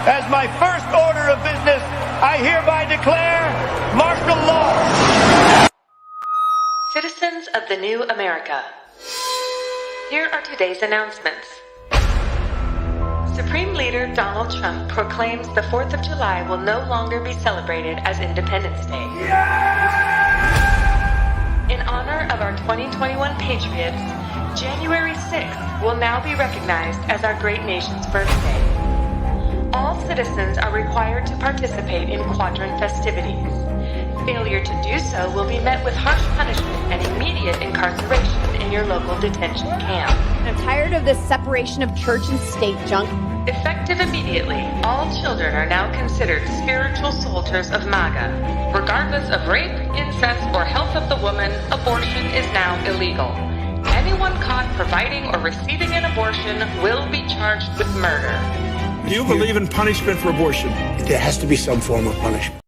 As my first order of business, I hereby declare martial law. Citizens of the new America, here are today's announcements. Supreme Leader Donald Trump proclaims the 4th of July will no longer be celebrated as Independence Day. In honor of our 2021 Patriots, January 6th will now be recognized as our great nation's birthday. All citizens are required to participate in quadrant festivities. Failure to do so will be met with harsh punishment and immediate incarceration in your local detention camp. I'm tired of this separation of church and state junk. Effective immediately, all children are now considered spiritual soldiers of MAGA. Regardless of rape, incest, or health of the woman, abortion is now illegal. Anyone caught providing or receiving an abortion will be charged with murder. Do you believe in punishment for abortion? There has to be some form of punishment.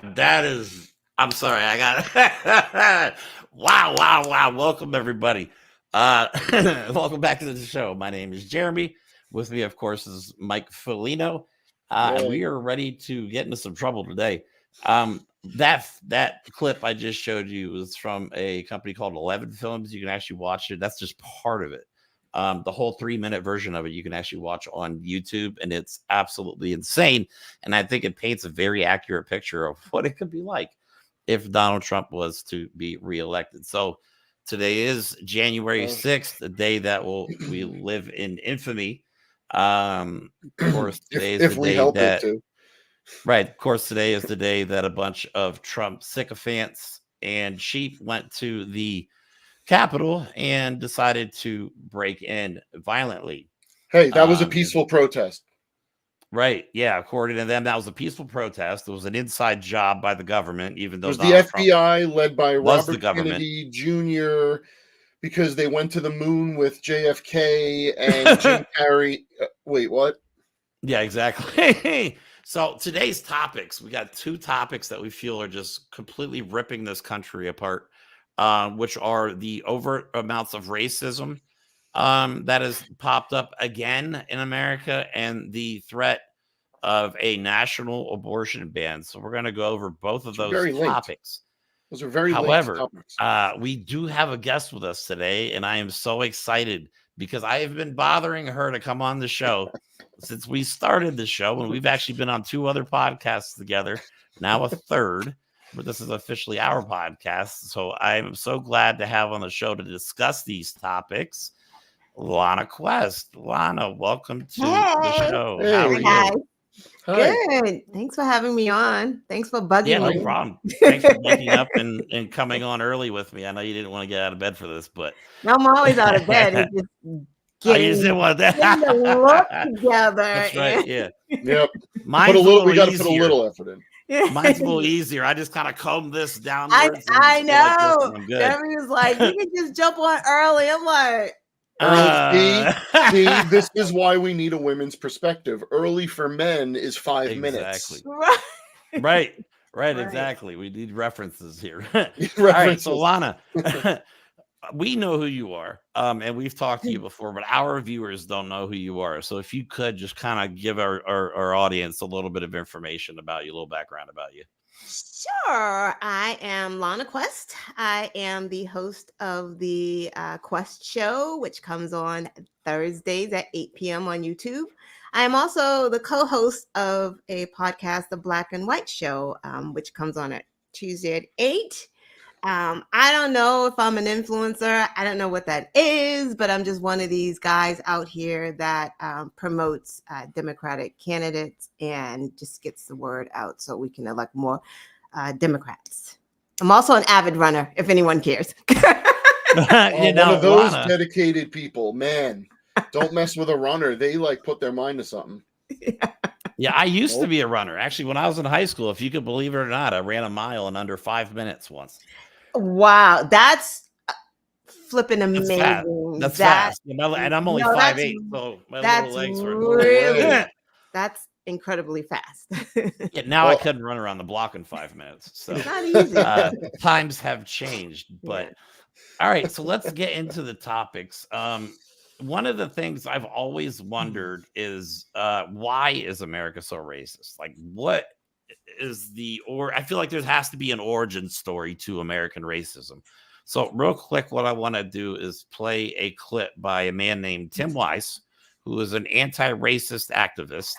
That is, I'm sorry, I got it. Wow. Welcome, everybody. Welcome back to the show. My name is Jeremy. With me, of course, is Mike Falino. And we are ready to get into some trouble today. That clip I just showed you was from a company called 11 Films. You can actually watch it. That's just part of it. The whole 3-minute version of it you can actually watch on YouTube, and it's absolutely insane. And I think it paints a very accurate picture of what it could be like if Donald Trump was to be reelected. So today is January 6th, the day that we live in infamy. Of course, today is the day that, right? Of course, today is the day that a bunch of Trump sycophants and sheep went to the Capitol and decided to break in violently. Hey, that was a peaceful protest. Right. Yeah. According to them, that was a peaceful protest. It was an inside job by the government, even though it was the FBI led by Robert Kennedy Jr. because they went to the moon with JFK and Jim Carrey. Wait, what? Yeah, exactly. So today's topics, we got 2 topics that we feel are just completely ripping this country apart. Which are the overt amounts of racism that has popped up again in America, and the threat of a national abortion ban. So we're going to go over both of those topics. Those are very However, topics. We do have a guest with us today, and I am so excited because I have been bothering her to come on the show since we started the show, and we've actually been on 2 other podcasts together, now a third. But this is officially our podcast. So I'm so glad to have on the show to discuss these topics, Lana Quest. Lana, welcome to the show. Hey. How are you? Hi. Good. Thanks for having me on. Thanks for bugging me. Yeah, no problem. Thanks for waking up and coming on early with me. I know you didn't want to get out of bed for this, but I'm always out of bed. It's just getting the look together. That's right. Yeah. Yep. Mine's we got to put a little effort in. Mine's a little easier. I just kind of comb this downwards. I know. Like, Jeremy was like, you can just jump on early. I'm like, see, this is why we need a women's perspective. Early for men is 5 minutes. Right, exactly. We need references here. All right, so Lana, we know who you are, and we've talked to you before, but our viewers don't know who you are. So if you could just kind of give our audience a little bit of information about you, a little background about you. Sure. I am Lana Quest. I am the host of the Quest Show, which comes on Thursdays at 8 p.m. on YouTube. I am also the co-host of a podcast, The Black and White Show, which comes on at Tuesday at 8. I don't know if I'm an influencer. I don't know what that is, but I'm just one of these guys out here that promotes Democratic candidates and just gets the word out so we can elect more Democrats. I'm also an avid runner, if anyone cares. One of those dedicated people, man. Don't mess with a runner. They put their mind to something. Yeah, I used to be a runner. Actually, when I was in high school, if you could believe it or not, I ran a mile in under 5 minutes once. Wow, that's flipping amazing. That's fast. And I'm only 5'8", so my little legs were really. That's incredibly fast. Yeah, now I couldn't run around the block in 5 minutes. So it's not easy. Times have changed, but all right. So let's get into the topics. one of the things I've always wondered is why is America so racist? Like, what is I feel like there has to be an origin story to American racism. So real quick, what I want to do is play a clip by a man named Tim Weiss, who is an anti-racist activist,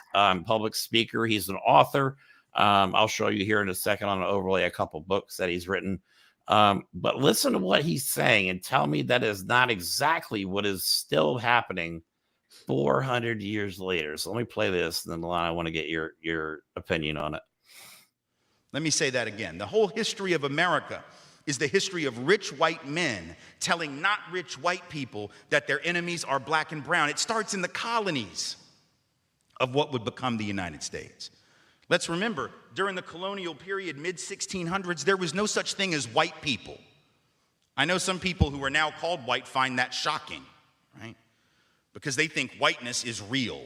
public speaker. He's an author. I'll show you here in a second on an overlay a couple books that he's written. But listen to what he's saying and tell me that is not exactly what is still happening 400 years later. So let me play this, and then Lana, I want to get your opinion on it. Let me say that again. The whole history of America is the history of rich white men telling not rich white people that their enemies are black and brown. It starts in the colonies of what would become the United States. Let's remember, during the colonial period, mid-1600s, there was no such thing as white people. I know some people who are now called white find that shocking, right? Because they think whiteness is real,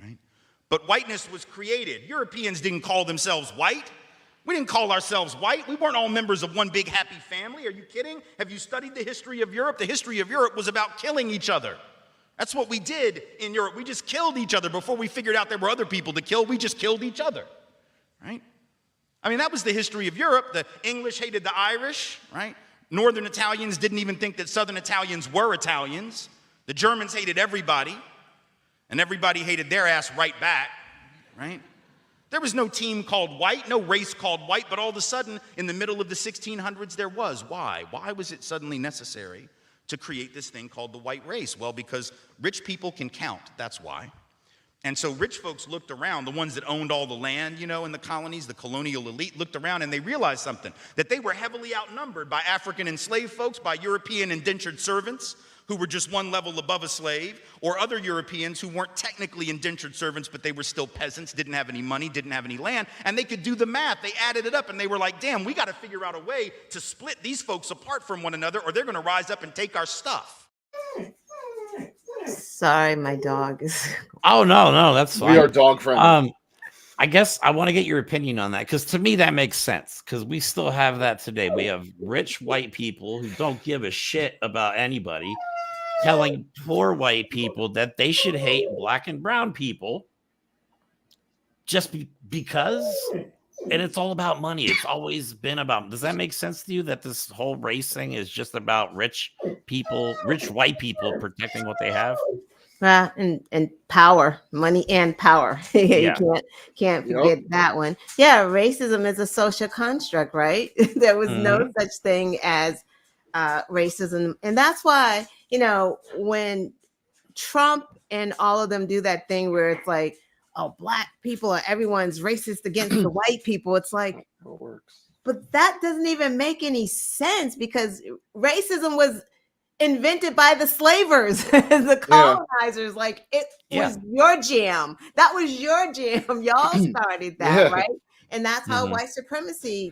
right? But whiteness was created. Europeans didn't call themselves white. We didn't call ourselves white. We weren't all members of one big happy family. Are you kidding? Have you studied the history of Europe? The history of Europe was about killing each other. That's what we did in Europe. We just killed each other before we figured out there were other people to kill. We just killed each other, right? I mean, that was the history of Europe. The English hated the Irish, right? Northern Italians didn't even think that Southern Italians were Italians. The Germans hated everybody, and everybody hated their ass right back, right? There was no team called white, no race called white, but all of a sudden, in the middle of the 1600s, there was. Why? Why was it suddenly necessary to create this thing called the white race? Well, because rich people can count, that's why. And so rich folks looked around, the ones that owned all the land, you know, in the colonies, the colonial elite looked around and they realized something, that they were heavily outnumbered by African enslaved folks, by European indentured servants, who were just one level above a slave, or other Europeans who weren't technically indentured servants, but they were still peasants, didn't have any money, didn't have any land, and they could do the math. They added it up, and they were like, damn, we got to figure out a way to split these folks apart from one another, or they're going to rise up and take our stuff. Sorry, my dog is... Oh, no, that's fine. We are dog friendly. I guess I want to get your opinion on that, because to me that makes sense, because we still have that today. We have rich white people who don't give a shit about anybody telling poor white people that they should hate black and brown people just because, and it's all about money. It's always been about. Does that make sense to you, that this whole race thing is just about rich people, rich white people protecting what they have? And power, money and power. You can't forget that one. Yeah, racism is a social construct, right? There was no such thing as racism. And that's why, you know, when Trump and all of them do that thing where it's like, oh, black people are everyone's racist against the white people. It's like, it works. But that doesn't even make any sense, because racism was invented by the slavers, the colonizers. Like, it was your jam. That was your jam. Y'all started that, right? And that's how white supremacy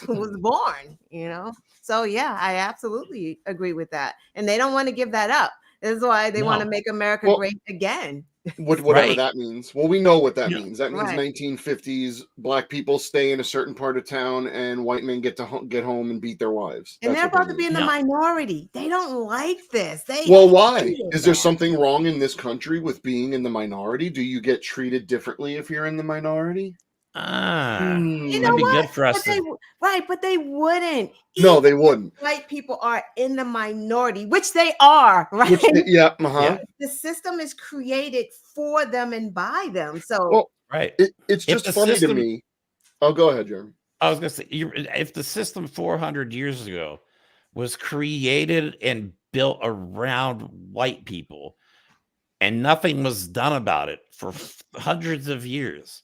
was born, you know? So yeah, I absolutely agree with that. And they don't want to give that up. This is why they want to make America great again. Whatever that means. Well, we know what that means. That means 1950s black people stay in a certain part of town and white men get home and beat their wives. And they're about to be in the minority. They don't like this. Why? Is there something wrong in this country with being in the minority? Do you get treated differently if you're in the minority? You know what? Good for us. But they wouldn't. No, they wouldn't. White people are in the minority, which they are, right? The system is created for them and by them. So, it's just funny to me. Oh, go ahead, Jeremy. I was going to say, if the system 400 years ago was created and built around white people, and nothing was done about it for hundreds of years,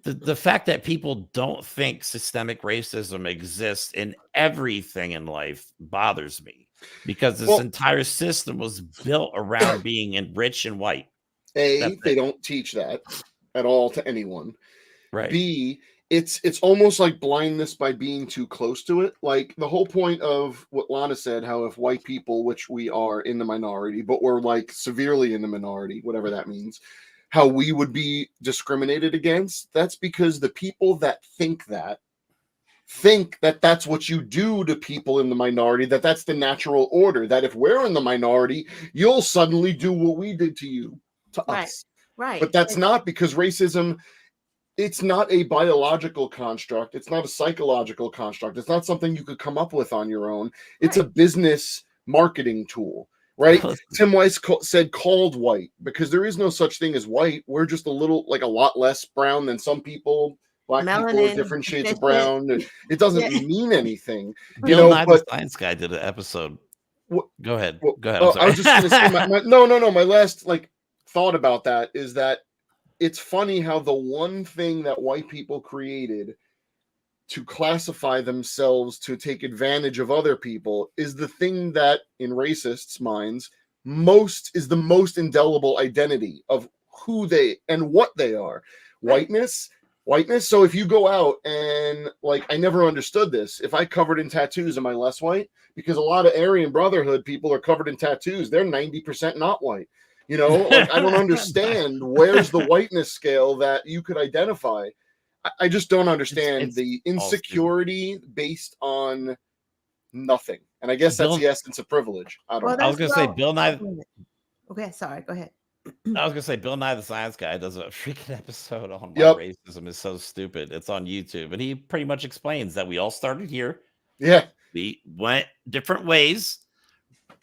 the fact that people don't think systemic racism exists in everything in life bothers me, because this entire system was built around being rich and white. A, they don't teach that at all to anyone. Right. B, it's almost like blindness by being too close to it. Like the whole point of what Lana said, how if white people, which we are in the minority, but we're like severely in the minority, whatever that means, how we would be discriminated against, that's because the people that think that think that that's what you do to people in the minority, that that's the natural order, that if we're in the minority, you'll suddenly do what we did to you, to us. Right. But that's not, because racism, it's not a biological construct. It's not a psychological construct. It's not something you could come up with on your own. It's a business marketing tool, right? Tim Weiss said called white, because there is no such thing as white. We're just a lot less brown than some people. Black people are Melanin, different shades of brown. It doesn't mean anything. Bill Nye the Science Guy did an episode. Go ahead. Go ahead. I'm sorry. I was just going to say, my last thought about that is that it's funny how the one thing that white people created to classify themselves to take advantage of other people is the thing that, in racists' minds, is the most indelible identity of who they and what they are. Whiteness. So if you go out and, I never understood this. If I covered in tattoos, am I less white? Because a lot of Aryan Brotherhood people are covered in tattoos. They're 90% not white. I don't understand where's the whiteness scale that you could identify. I just don't understand it's the insecurity based on nothing. And I guess that's the essence of privilege. I don't know. I was going to say Bill Nye. Okay, sorry. Go ahead. I was going to say Bill Nye the Science Guy does a freaking episode on why racism is so stupid. It's on YouTube. And he pretty much explains that we all started here. Yeah. We went different ways.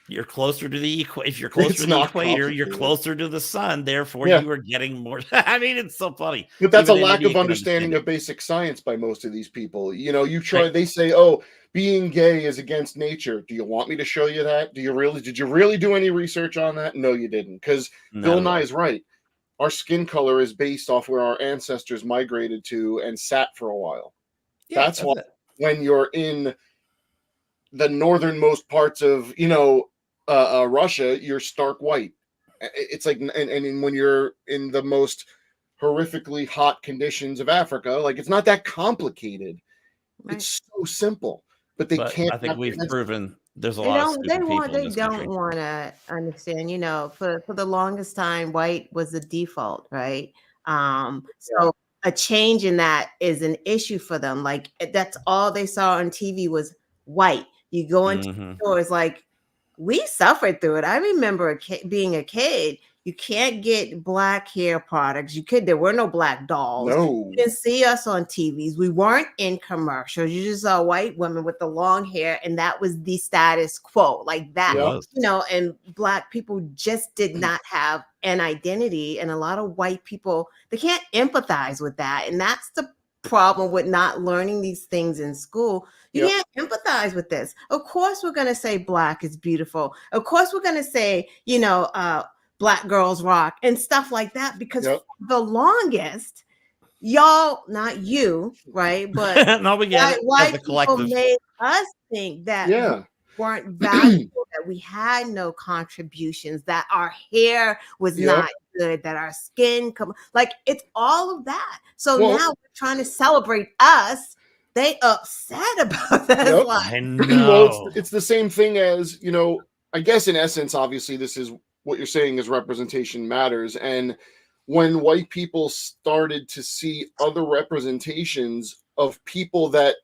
You're closer to the if you're closer to the equator, you're closer to the sun. Therefore, you are getting more. I mean, it's so funny. But that's a lack of understanding of basic science by most of these people. You try. They say, "Oh, being gay is against nature." Do you want me to show you that? Did you really do any research on that? No, you didn't. Because Bill Nye is right. Our skin color is based off where our ancestors migrated to and sat for a while. That's why when you're in the northernmost parts of Russia, you're stark white. It's like, and when you're in the most horrifically hot conditions of Africa, it's not that complicated. Right. It's so simple, but they can't. I think we've proven there's a lot of stupid people in this country. They don't want to understand. For the longest time, white was the default, right? So a change in that is an issue for them. That's all they saw on TV was white. You go into stores, we suffered through it. I remember being a kid. You can't get black hair products. There were no black dolls. No. You didn't see us on TVs. We weren't in commercials. You just saw white women with the long hair, and that was the status quo. And black people just did not have an identity. And a lot of white people, they can't empathize with that. And that's the problem with not learning these things in school. You can't empathize with this. Of course, we're going to say black is beautiful. Of course, we're going to say, black girls rock and stuff like that, because for the longest, y'all, not you, right? But no, we get white people made us think that we weren't valuable, that we had no contributions, that our hair was not good, that our skin it's all of that. So now we're trying to celebrate us. They upset about that. I know. It's the same thing as, I guess in essence, obviously this is what you're saying is representation matters. And when white people started to see other representations of people that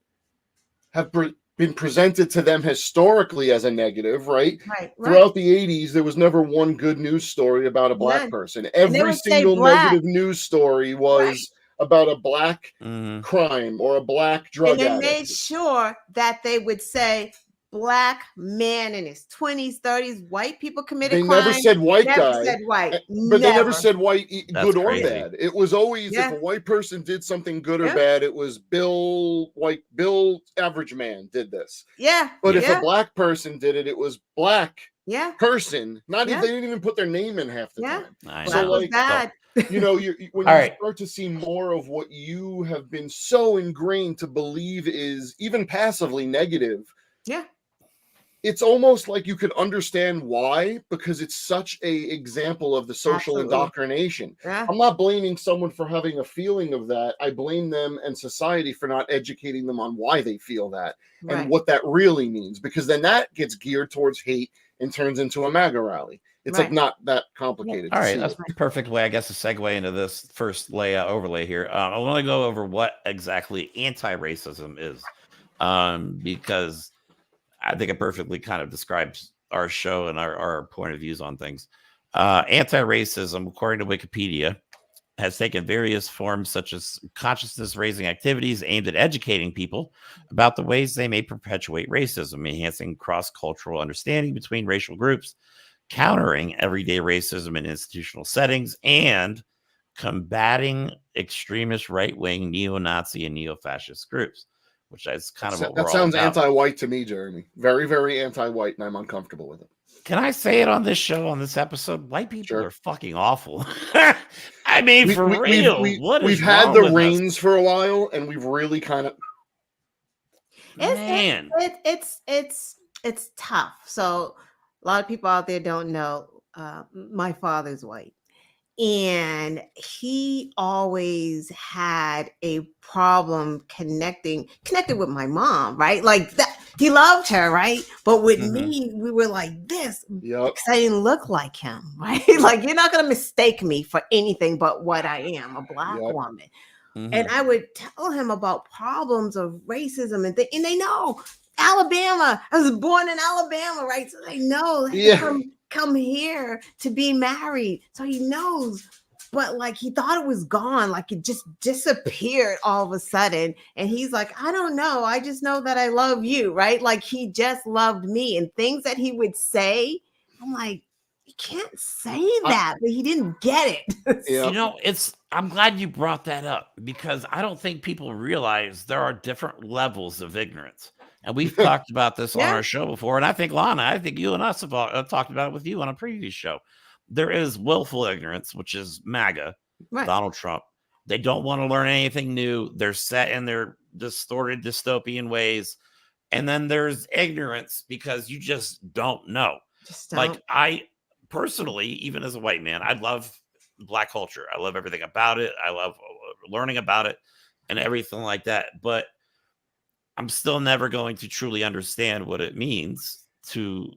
have been presented to them historically as a negative, right? Throughout the 80s, there was never one good news story about a black person. Every single negative news story was about a black crime or a black drug addict. And they made sure that they would say black man in his 20s, 30s, white people committed crime. They never said white guy. Said white. But they never said white, good or crazy. bad. It was always, if a white person did something good or bad, it was Bill, average man did this. Yeah. But if a black person did it, it was black person. They didn't even put their name in half the time. So bad. when you start to see more of what you have been so ingrained to believe is even passively negative, it's almost like you could understand why, because it's such a example of the social indoctrination. I'm not blaming someone for having a feeling of that. I blame them and society for not educating them on why they feel that and what that really means, because then that gets geared towards hate and turns into a MAGA rally. It's not that complicated. All right, that's the perfect way, I guess, to segue into this first overlay here. I want to go over what exactly anti-racism is. because I think it perfectly kind of describes our show and our point of views on things. Anti-racism, according to Wikipedia, has taken various forms such as consciousness-raising activities aimed at educating people about the ways they may perpetuate racism, enhancing cross-cultural understanding between racial groups, countering everyday racism in institutional settings, and combating extremist right-wing neo-Nazi and neo-fascist groups, which is kind of what we're that all sounds about. anti-white to me, Jeremy. Very, very anti-white, and I'm uncomfortable with it. Can I say it on this show, on this episode? White people Sure. are fucking awful. I mean, for real. We've had the reins for a while, and we've really kind of. It's tough. So a lot of people out there don't know. My father's white, and he always had a problem connected with my mom, right? Like that. He loved her, right? But with me, we were like this because I didn't look like him, right? Like, you're not going to mistake me for anything but what I am, a Black woman. And I would tell him about problems of racism and they know. Alabama, I was born in Alabama, right? So they know come here to be married. So he knows. But like he thought it was gone, like it just disappeared all of a sudden. And he's like, I don't know. I just know that I love you, right? Like he just loved me. And things that he would say, I'm like, you can't say that, but he didn't get it. You know, I'm glad you brought that up because I don't think people realize there are different levels of ignorance. And we've talked about this on our show before. And I think, Lana, I think you and us have talked about it with you on a previous show. There is willful ignorance, which is MAGA, Donald Trump. They don't want to learn anything new. They're set in their distorted dystopian ways. And then there's ignorance because you just don't know. Like I personally, even as a white man, I love Black culture. I love everything about it. I love learning about it and everything like that. But I'm still never going to truly understand what it means to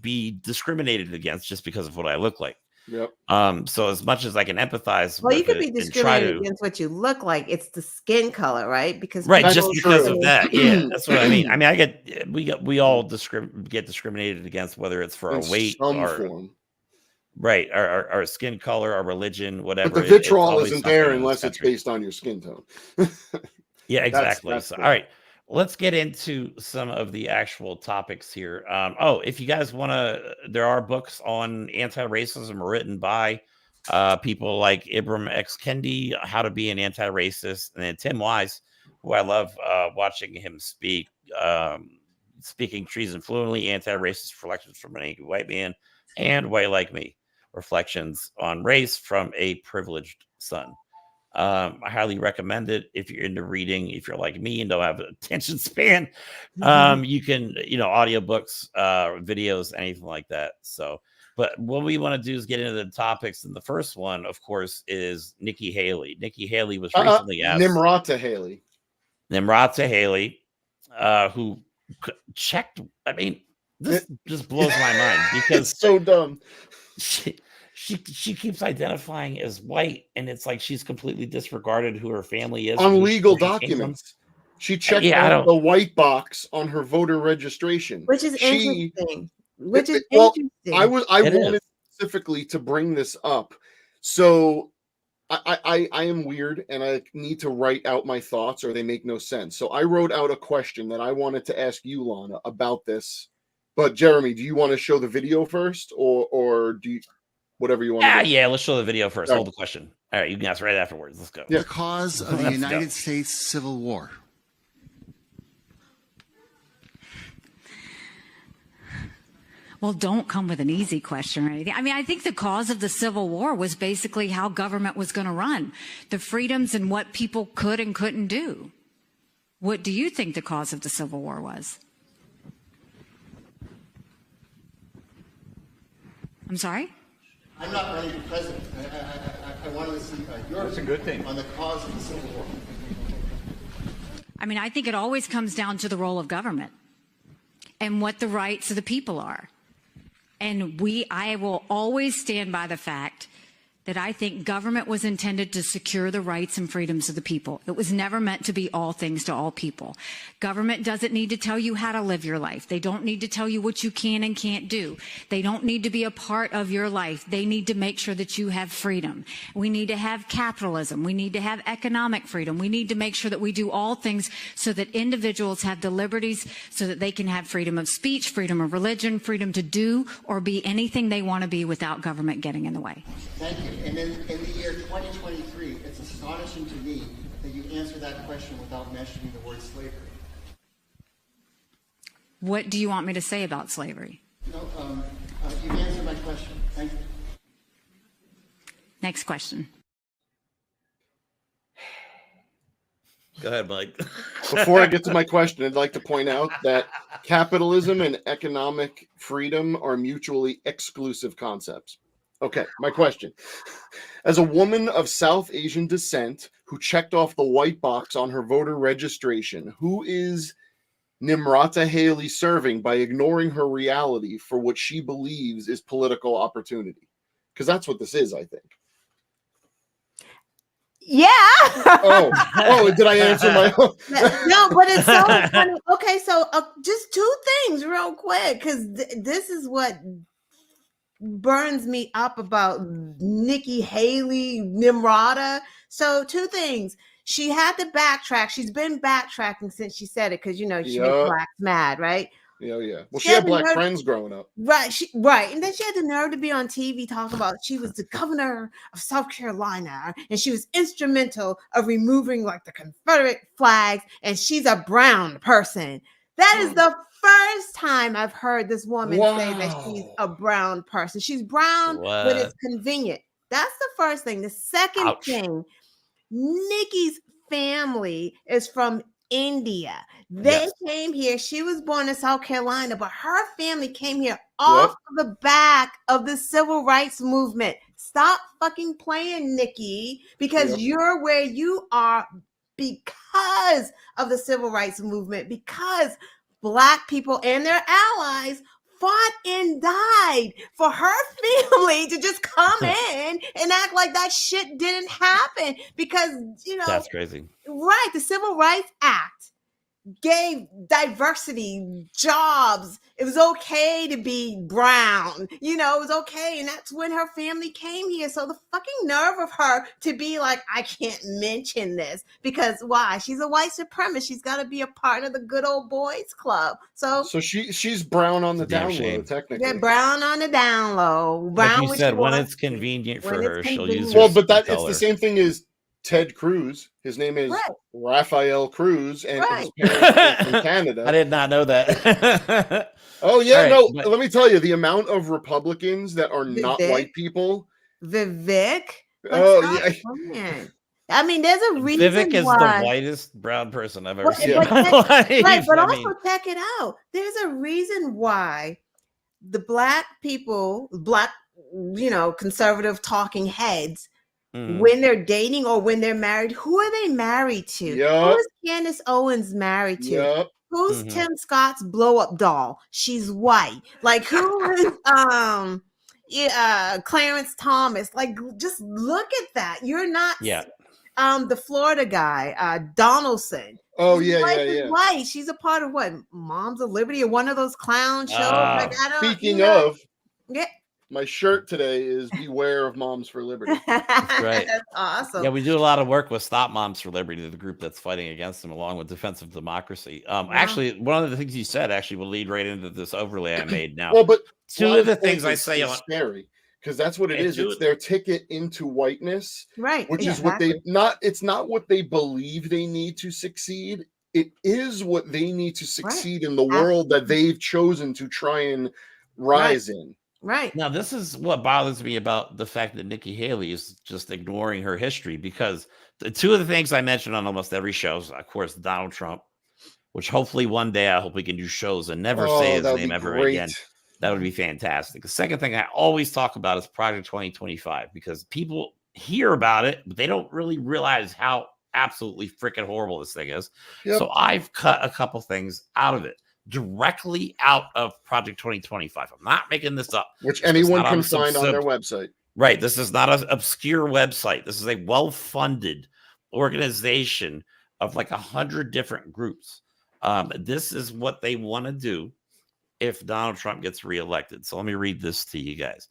be discriminated against just because of what I look like. So as much as I can empathize, well, you could be discriminated against what you look like. It's the skin color, right? Because just because of that, that's what I mean. I mean, we all get discriminated against, whether it's for our weight or our skin color, our religion, whatever. But the vitriol isn't there unless it's based on your skin tone. Yeah, exactly. That's all right. Let's get into some of the actual topics here. If you guys want to, there are books on anti-racism written by people like Ibram X. Kendi, How to Be an Anti-Racist, and then Tim Wise, who I love watching him speak, Speaking Treason Fluently, Anti-Racist Reflections from an Angry White Man, and White Like Me, Reflections on Race from a Privileged Son. I highly recommend it if you're into reading. If you're like me and don't have an attention span, you can, audiobooks, videos, anything like that. So, but what we want to do is get into the topics. And the first one, of course, is Nikki Haley. Nikki Haley was recently asked. Nimrata Haley, who checked. I mean, this just blows my mind because it's so dumb. She keeps identifying as white, and it's like she's completely disregarded who her family is on legal documents. She checked the white box on her voter registration, which is interesting. I wanted specifically to bring this up. So I am weird, and I need to write out my thoughts, or they make no sense. So I wrote out a question that I wanted to ask you, Lana, about this. But Jeremy, do you want to show the video first, or do you? Whatever you want to do. Yeah, let's show the video first. Hold the question. All right, you can ask right afterwards. Let's go. The cause of the United States Civil War. Well, don't come with an easy question or anything. I mean, I think the cause of the Civil War was basically how government was going to run, the freedoms and what people could and couldn't do. What do you think the cause of the Civil War was? I'm sorry? I'm not running for president. I wanted to see your opinion on the cause of the Civil War. I mean, I think it always comes down to the role of government and what the rights of the people are. And I will always stand by the fact that I think government was intended to secure the rights and freedoms of the people. It was never meant to be all things to all people. Government doesn't need to tell you how to live your life. They don't need to tell you what you can and can't do. They don't need to be a part of your life. They need to make sure that you have freedom. We need to have capitalism. We need to have economic freedom. We need to make sure that we do all things so that individuals have the liberties so that they can have freedom of speech, freedom of religion, freedom to do or be anything they want to be without government getting in the way. Thank you. And then in the year 2023, it's astonishing to me that you answer that question without mentioning the word slavery. What do you want me to say about slavery? No, you answered my question. Thank you. Next question. Go ahead, Mike. Before I get to my question, I'd like to point out that capitalism and economic freedom are mutually exclusive concepts. Okay, my question. As a woman of South Asian descent who checked off the white box on her voter registration, who is Nimrata Haley serving by ignoring her reality for what she believes is political opportunity? Because that's what this is, I think. Yeah. oh, did I answer my own? No, but it's so funny. Okay, so just two things real quick, because this is what burns me up about Nikki Haley, Nimrata. So two things. She had to backtrack. She's been backtracking since she said it, because, you know, she makes blacks mad, right? Yeah. Well, she had black friends growing up. Right, right. And then she had the nerve to be on TV talking about she was the governor of South Carolina and she was instrumental of removing like the Confederate flags, and she's a brown person. That is the first time I've heard this woman say that she's a brown person. She's brown, but it's convenient. That's the first thing. The second thing, Nikki's family is from India. They came here. She was born in South Carolina, but her family came here off the back of the civil rights movement. Stop fucking playing, Nikki, because you're where you are because of the civil rights movement, because Black people and their allies fought and died for her family to just come in and act like that shit didn't happen, because, you know, that's crazy. Right. The Civil Rights Act gave diversity, jobs. It was okay to be brown. You know, it was okay. And that's when her family came here. So the fucking nerve of her to be like, I can't mention this, because why? She's a white supremacist. She's got to be a part of the good old boys club. So she's brown on the down low, technically. Yeah, brown on the down low. Brown, like you said, when it's convenient for her, she'll use. Well, but that it's the same thing as Ted Cruz. His name is Raphael Cruz, and his parents are from Canada. I did not know that. Oh yeah, let me tell you, the amount of Republicans that are not white people. Vivek. Oh yeah. I mean, there's a reason Vivek is why the whitest brown person I've ever seen. But also check it out. There's a reason why the Black people, you know, conservative talking heads, when they're dating or when they're married, who are they married to? Who is Candace Owens married to? Who's Tim Scott's blow up doll? She's white. Like, who is Clarence Thomas? Like, just look at that. You're not the Florida guy, Donaldson. Oh, She's yeah. white. She's a part of what? Moms of Liberty, or one of those clown shows. Speaking of, my shirt today is "Beware of Moms for Liberty." That's right. That's awesome. Yeah, we do a lot of work with Stop Moms for Liberty, the group that's fighting against them, along with Defense of Democracy. Actually, one of the things you said actually will lead right into this overlay I made now. Well, but two of the things I say on scary, because that's what it is. It's their ticket into whiteness, right? Which is what it's not what they believe they need to succeed. It is what they need to succeed in the world that they've chosen to try and rise in. Right. Now, this is what bothers me about the fact that Nikki Haley is just ignoring her history, because the two of the things I mentioned on almost every show is, of course, Donald Trump, which hopefully one day I hope we can do shows and never say his name ever again. That would be fantastic. The second thing I always talk about is Project 2025, because people hear about it, but they don't really realize how absolutely freaking horrible this thing is. So I've cut a couple things out of it, directly out of Project 2025. I'm not making this up. Which anyone can find on their website. Right. This is not an obscure website. This is a well-funded organization of like 100 different groups. This is what they want to do if Donald Trump gets reelected. So let me read this to you guys.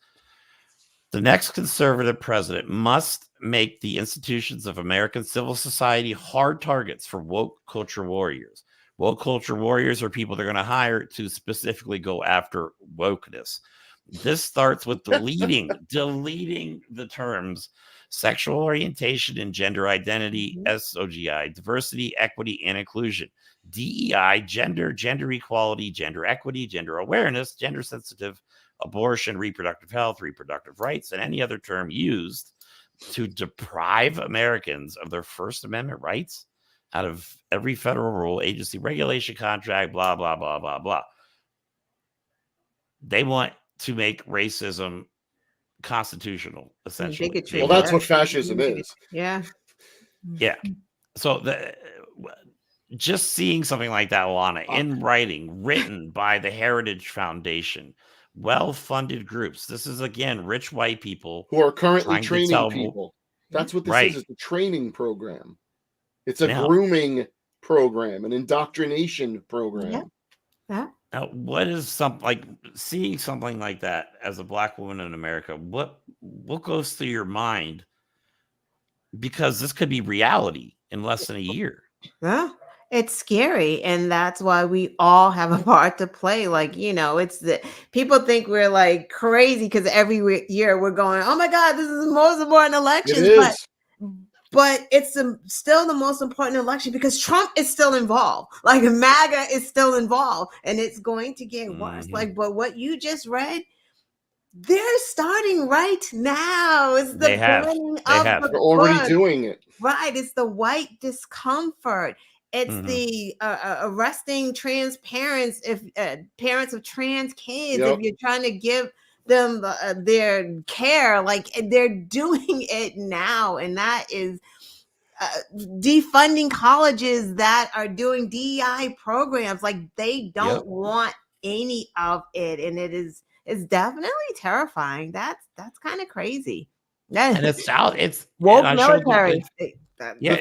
The next conservative president must make the institutions of American civil society hard targets for woke culture warriors. Woke culture warriors are people they're going to hire to specifically go after wokeness. This starts with deleting the terms sexual orientation and gender identity, SOGI, diversity, equity, and inclusion, DEI, gender equality, gender equity, gender awareness, gender sensitive, abortion, reproductive health, reproductive rights, and any other term used to deprive Americans of their First Amendment rights out of every federal rule, agency, regulation, contract, blah, blah, blah, blah, blah. They want to make racism constitutional, essentially. Bigotry. Well, that's what fascism is. Yeah. Yeah. So just seeing something like that, Lana, in writing, written by the Heritage Foundation, well-funded groups. This is, again, rich white people who are currently trying to training tell people. That's what this Right. is. It's a training program. It's a Now- grooming program, an indoctrination program. Yeah. Now, what is something like seeing something like that as a Black woman in America? What goes through your mind? Because this could be reality in less than a year. Yeah. It's scary, and that's why we all have a part to play. Like, it's the people think we're like crazy because every year we're going, oh my God, this is the most important election. It is. But it's still the most important election because Trump is still involved. Like MAGA is still involved, and it's going to get worse. Like, but what you just read, they're starting right now. It's the burning of the They're already book. doing it. Right. It's the white discomfort. It's the arresting trans parents, if parents of trans kids, if you're trying to give them their care, like they're doing it now. And that is defunding colleges that are doing DEI programs. Like they don't want any of it. And it's definitely terrifying. That's kind of crazy. And it's out. It's woke and military. The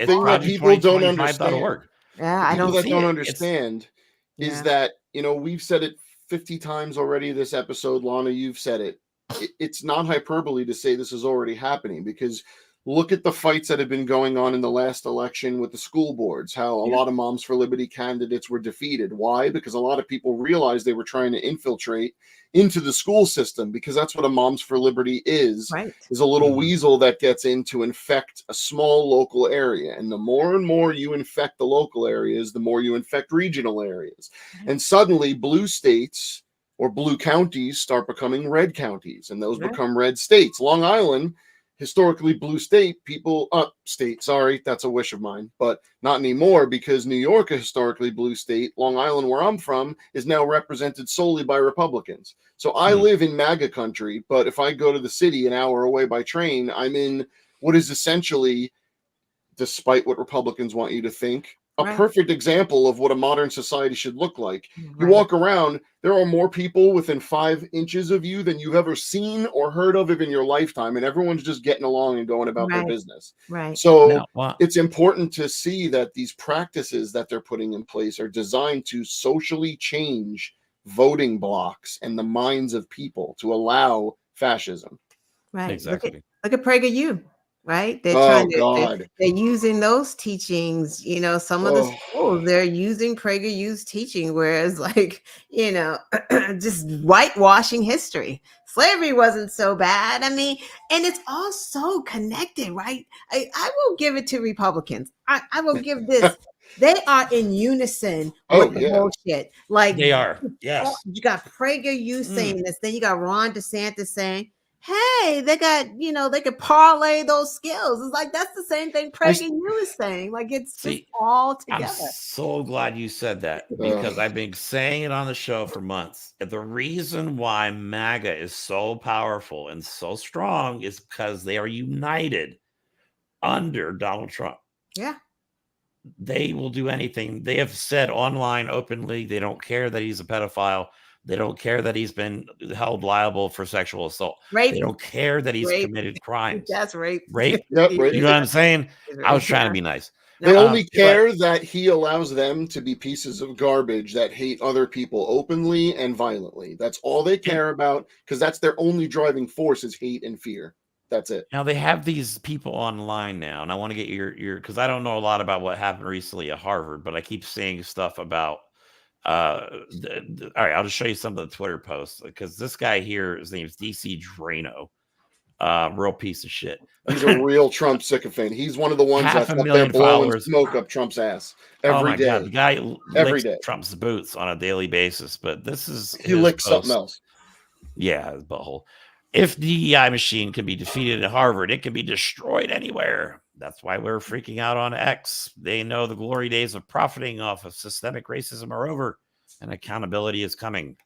thing that people don't understand. Yeah, people that don't understand is that, we've said it 50 times already this episode. Lana, you've said it. It's not hyperbole to say this is already happening, because look at the fights that have been going on in the last election with the school boards, how a lot of Moms for Liberty candidates were defeated. Why? Because a lot of people realized they were trying to infiltrate into the school system, because that's what a Moms for Liberty is a little weasel that gets in to infect a small local area. And the more and more you infect the local areas, the more you infect regional areas. And suddenly blue states or blue counties start becoming red counties, and those become red states. Long Island, historically blue state, sorry, that's a wish of mine, but not anymore, because New York, a historically blue state. Long Island, where I'm from, is now represented solely by Republicans. So I live in MAGA country, but if I go to the city an hour away by train, I'm in what is essentially, despite what Republicans want you to think, a perfect example of what a modern society should look like. You walk around, there are more people within 5 inches of you than you've ever seen or heard of in your lifetime, and everyone's just getting along and going about their business. So it's important to see that these practices that they're putting in place are designed to socially change voting blocks and the minds of people to allow fascism. Right. Exactly. Look at PragerU. Right? They're they're using those teachings, some of the schools, they're using PragerU's teaching, whereas just whitewashing history. Slavery wasn't so bad. I mean, and it's all so connected, right? I will give it to Republicans. I will give this. They are in unison with the bullshit. Like they are. Yes. You got PragerU saying this, then you got Ron DeSantis saying, hey, they got, they could parlay those skills. It's like, that's the same thing PragerU is saying. Like, it's just all together. I'm so glad you said that, because I've been saying it on the show for months. The reason why MAGA is so powerful and so strong is because they are united under Donald Trump. Yeah. They will do anything. They have said online openly, they don't care that he's a pedophile. They don't care that he's been held liable for sexual assault. Rape. They don't care that he's Rape. committed crimes. That's rape. Rape. Yep, rape. You know what I'm saying? I was trying Yeah. to be nice. They only but- care that he allows them to be pieces of garbage that hate other people openly and violently. That's all they care about, because that's their only driving force is hate and fear. That's it. Now they have these people online now, and I want to get your because I don't know a lot about what happened recently at Harvard, but I keep seeing stuff about all right, I'll just show you some of the Twitter posts, because this guy here, his name's DC Drano. Real piece of shit. He's a real Trump sycophant. He's one of the ones that's up there 500,000 blowing followers. smoke up Trump's ass Oh every my day. god, the guy Every licks day. Trump's boots on a daily basis, but this is He his licks post. something else. Yeah, his butthole. If the DEI machine can be defeated at Harvard, it can be destroyed anywhere. That's why we're freaking out on X. They know the glory days of profiting off of systemic racism are over, and accountability is coming.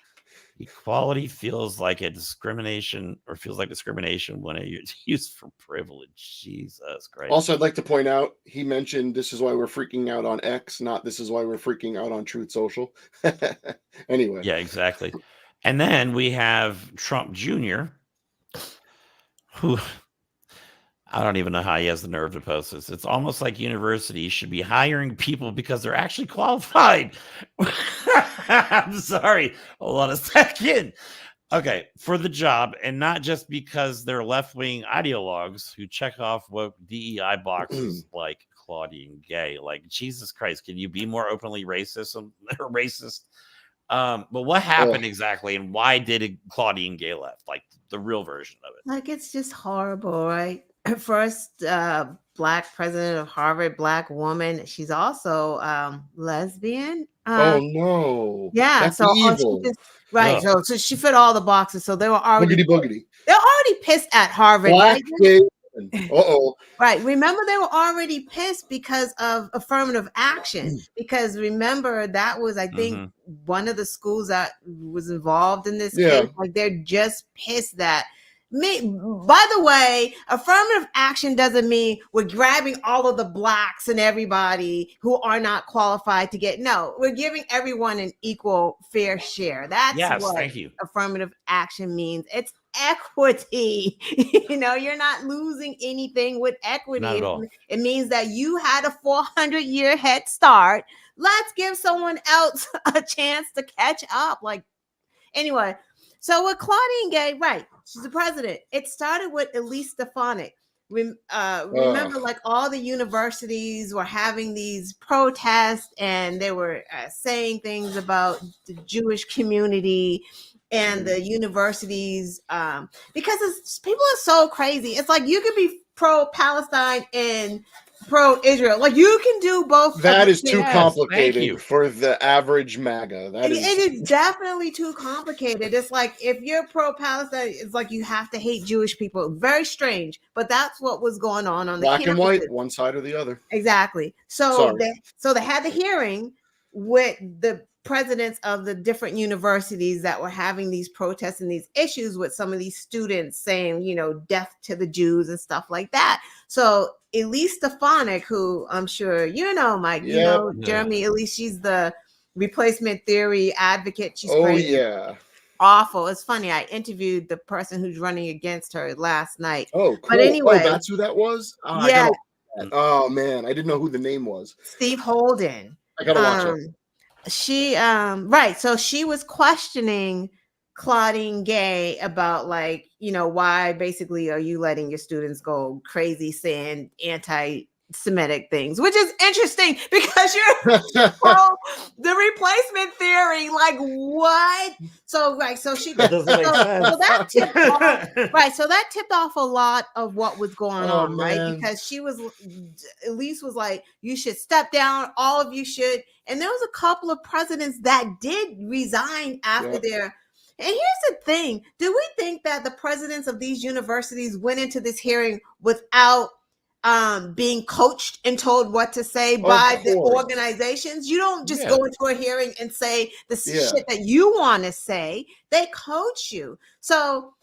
Equality feels like discrimination when it's used for privilege. Jesus Christ. Also, I'd like to point out, he mentioned this is why we're freaking out on X, not this is why we're freaking out on Truth Social. Anyway. Yeah, exactly. And then we have Trump Jr., who I don't even know how he has the nerve to post this. It's almost like universities should be hiring people because they're actually qualified. I'm sorry. Hold on a second. Okay, for the job, and not just because they're left-wing ideologues who check off woke DEI boxes like Claudine Gay. Like, Jesus Christ, can you be more openly racist? But what happened exactly, and why did Claudine Gay left? Like, the real version of it. Like, it's just horrible, right? First Black president of Harvard, Black woman. She's also lesbian. Oh no! Yeah, That's so evil. right. Yeah. So she fit all the boxes. So they were already Boogity. they're already pissed at Harvard. Black Right? gay woman. Uh-oh. Right. Remember, they were already pissed because of affirmative action. Because remember, that was, I think, one of the schools that was involved in this case. Like, they're just pissed that. By the way, affirmative action doesn't mean we're grabbing all of the blacks and everybody who are not qualified to get. No, we're giving everyone an equal fair share. That's what thank you. affirmative action means. It's equity. You're not losing anything with equity. Not at all. It means that you had a 400-year head start. Let's give someone else a chance to catch up. Like, anyway, so with Claudine Gay, right, she's the president. It started with Elise Stefanik. Remember, like, all the universities were having these protests, and they were saying things about the Jewish community and the universities, because people are so crazy. It's like you could be pro-Palestine and pro-Israel. Like, you can do both. That is too Thank complicated you. for the average MAGA. That It is is definitely too complicated. It's like, if you're pro-Palestine, it's like you have to hate Jewish people. Very strange, but that's what was going on the black and white, campuses. one side or the other. Exactly. So they had the hearing with the presidents of the different universities that were having these protests and these issues with some of these students saying, death to the Jews and stuff like that. So Elise Stefanik, who I'm sure Mike, Jeremy, Elise, she's the replacement theory advocate. She's crazy. Yeah. Awful. It's funny. I interviewed the person who's running against her last night. Oh, cool. But anyway, that's who that was? yeah. Oh, man. I didn't know who the name was. Steve Holden. I got to watch it. She right, so she was questioning Claudine Gay about, like, why basically are you letting your students go crazy saying anti-Semitic things, which is interesting because you're the replacement theory. Like, what? So she That doesn't make sense. So that tipped off, right. So that tipped off a lot of what was going on, man. right? Because Elise was like, you should step down, all of you should. And there was a couple of presidents that did resign after their. And here's the thing: do we think that the presidents of these universities went into this hearing without being coached and told what to say by the organizations? You don't just go into a hearing and say the shit that you want to say. They coach you. So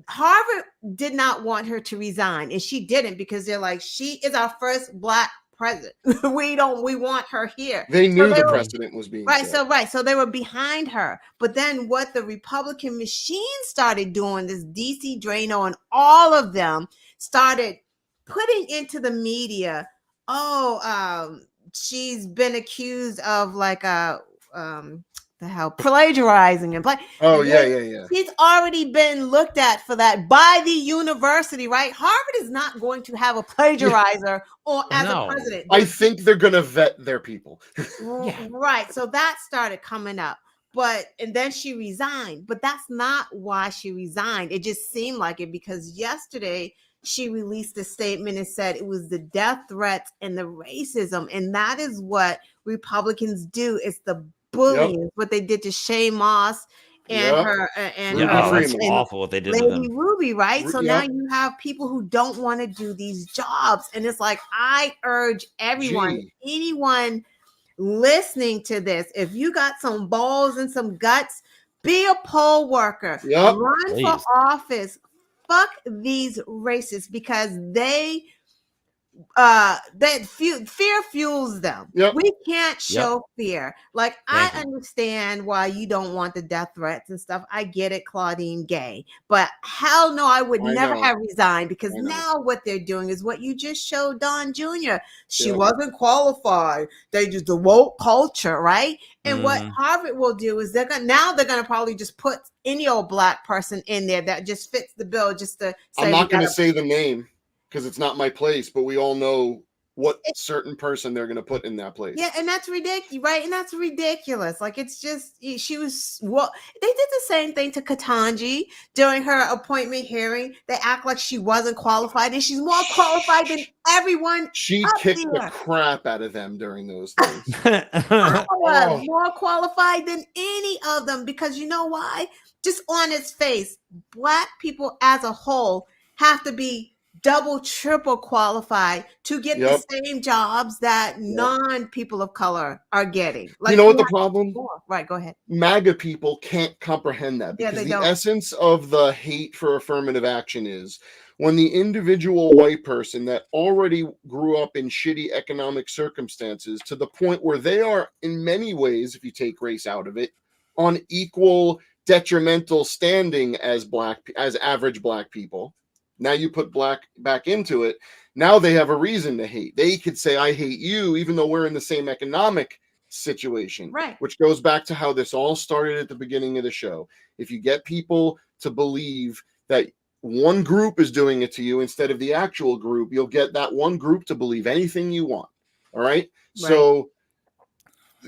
Harvard did not want her to resign, and she didn't, because they're like, she is our first Black president. We want her here. They knew the were, precedent was being right. set. So they were behind her. But then what the Republican machine started doing, this DC Drano and all of them started putting into the media, she's been accused of like plagiarizing and she's already been looked at for that by the university, right? Harvard is not going to have a plagiarizer or as a president. I think they're gonna vet their people. Right. So that started coming up. And then she resigned, but that's not why she resigned. It just seemed like it, because yesterday she released a statement and said it was the death threats and the racism. And that is what Republicans do. It's the bullying, what they did to Shay Moss and her that's awful what they did to Lady them. Ruby, right? So now you have people who don't want to do these jobs. And it's like, I urge everyone, anyone listening to this, if you got some balls and some guts, be a poll worker. Run for office. Fuck these racists, because fear fuels them. We can't show fear. Like, I understand why you don't want the death threats and stuff. I get it, Claudine Gay. But hell no, I would never have resigned, because now what they're doing is what you just showed Don Jr. She wasn't qualified. They just the woke culture, right? And what Harvard will do is they're gonna probably just put any old black person in there that just fits the bill, just to say, I'm not gonna say the name, because it's not my place, but we all know what certain person they're going to put in that place. Yeah, and that's ridiculous, right? And that's ridiculous. Like, it's just, they did the same thing to Ketanji during her appointment hearing. They act like she wasn't qualified, and she's more qualified than everyone. She kicked the crap out of them during those things. More qualified than any of them, because you know why? Just on its face, Black people as a whole have to be double, triple qualified to get the same jobs that non-people of color are getting. Like, you know what the problem? Right, go ahead. MAGA people can't comprehend that, because the essence of the hate for affirmative action is when the individual white person that already grew up in shitty economic circumstances, to the point where they are, in many ways, if you take race out of it, on equal detrimental standing as average Black people. Now you put Black back into it. Now they have a reason to hate. They could say, I hate you, even though we're in the same economic situation. Right. Which goes back to how this all started at the beginning of the show. If you get people to believe that one group is doing it to you instead of the actual group, you'll get that one group to believe anything you want. All right. So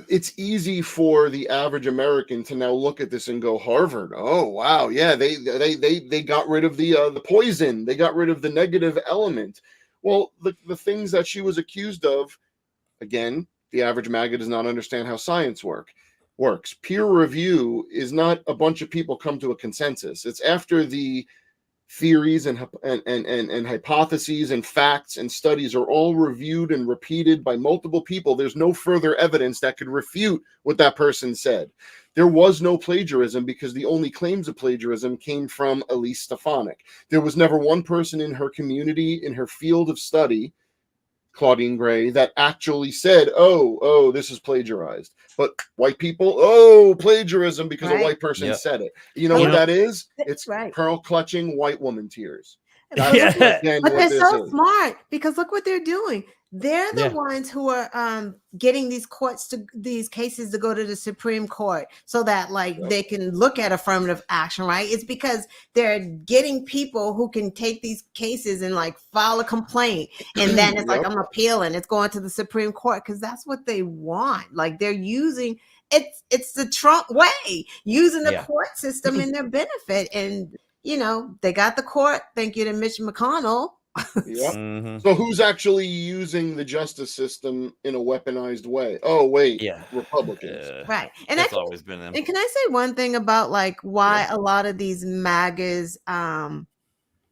it's easy for the average American to now look at this and go, Harvard. Oh, wow. Yeah, they got rid of the poison. They got rid of the negative element. Well, the things that she was accused of, again, the average MAGA does not understand how science works. Peer review is not a bunch of people come to a consensus. It's after the theories and hypotheses and facts and studies are all reviewed and repeated by multiple people. There's no further evidence that could refute what that person said. There was no plagiarism, because the only claims of plagiarism came from Elise Stefanik. There was never one person in her community, in her field of study, Claudine Gray, that actually said, oh, this is plagiarized. But white people, plagiarism, because a white person said it. You know what that is? It's pearl clutching white woman tears. But they're so smart, because look what they're doing. They're the ones who are getting these cases to go to the Supreme Court, so that they can look at affirmative action, right? It's because they're getting people who can take these cases and file a complaint, and then it's I'm appealing. It's going to the Supreme Court, because that's what they want. They're using it's the Trump way, using the court system in their benefit, and they got the court. Thank you to Mitch McConnell. So who's actually using the justice system in a weaponized way? Oh, wait, Republicans. Right. And that's always been them. And can I say one thing about why a lot of these MAGAs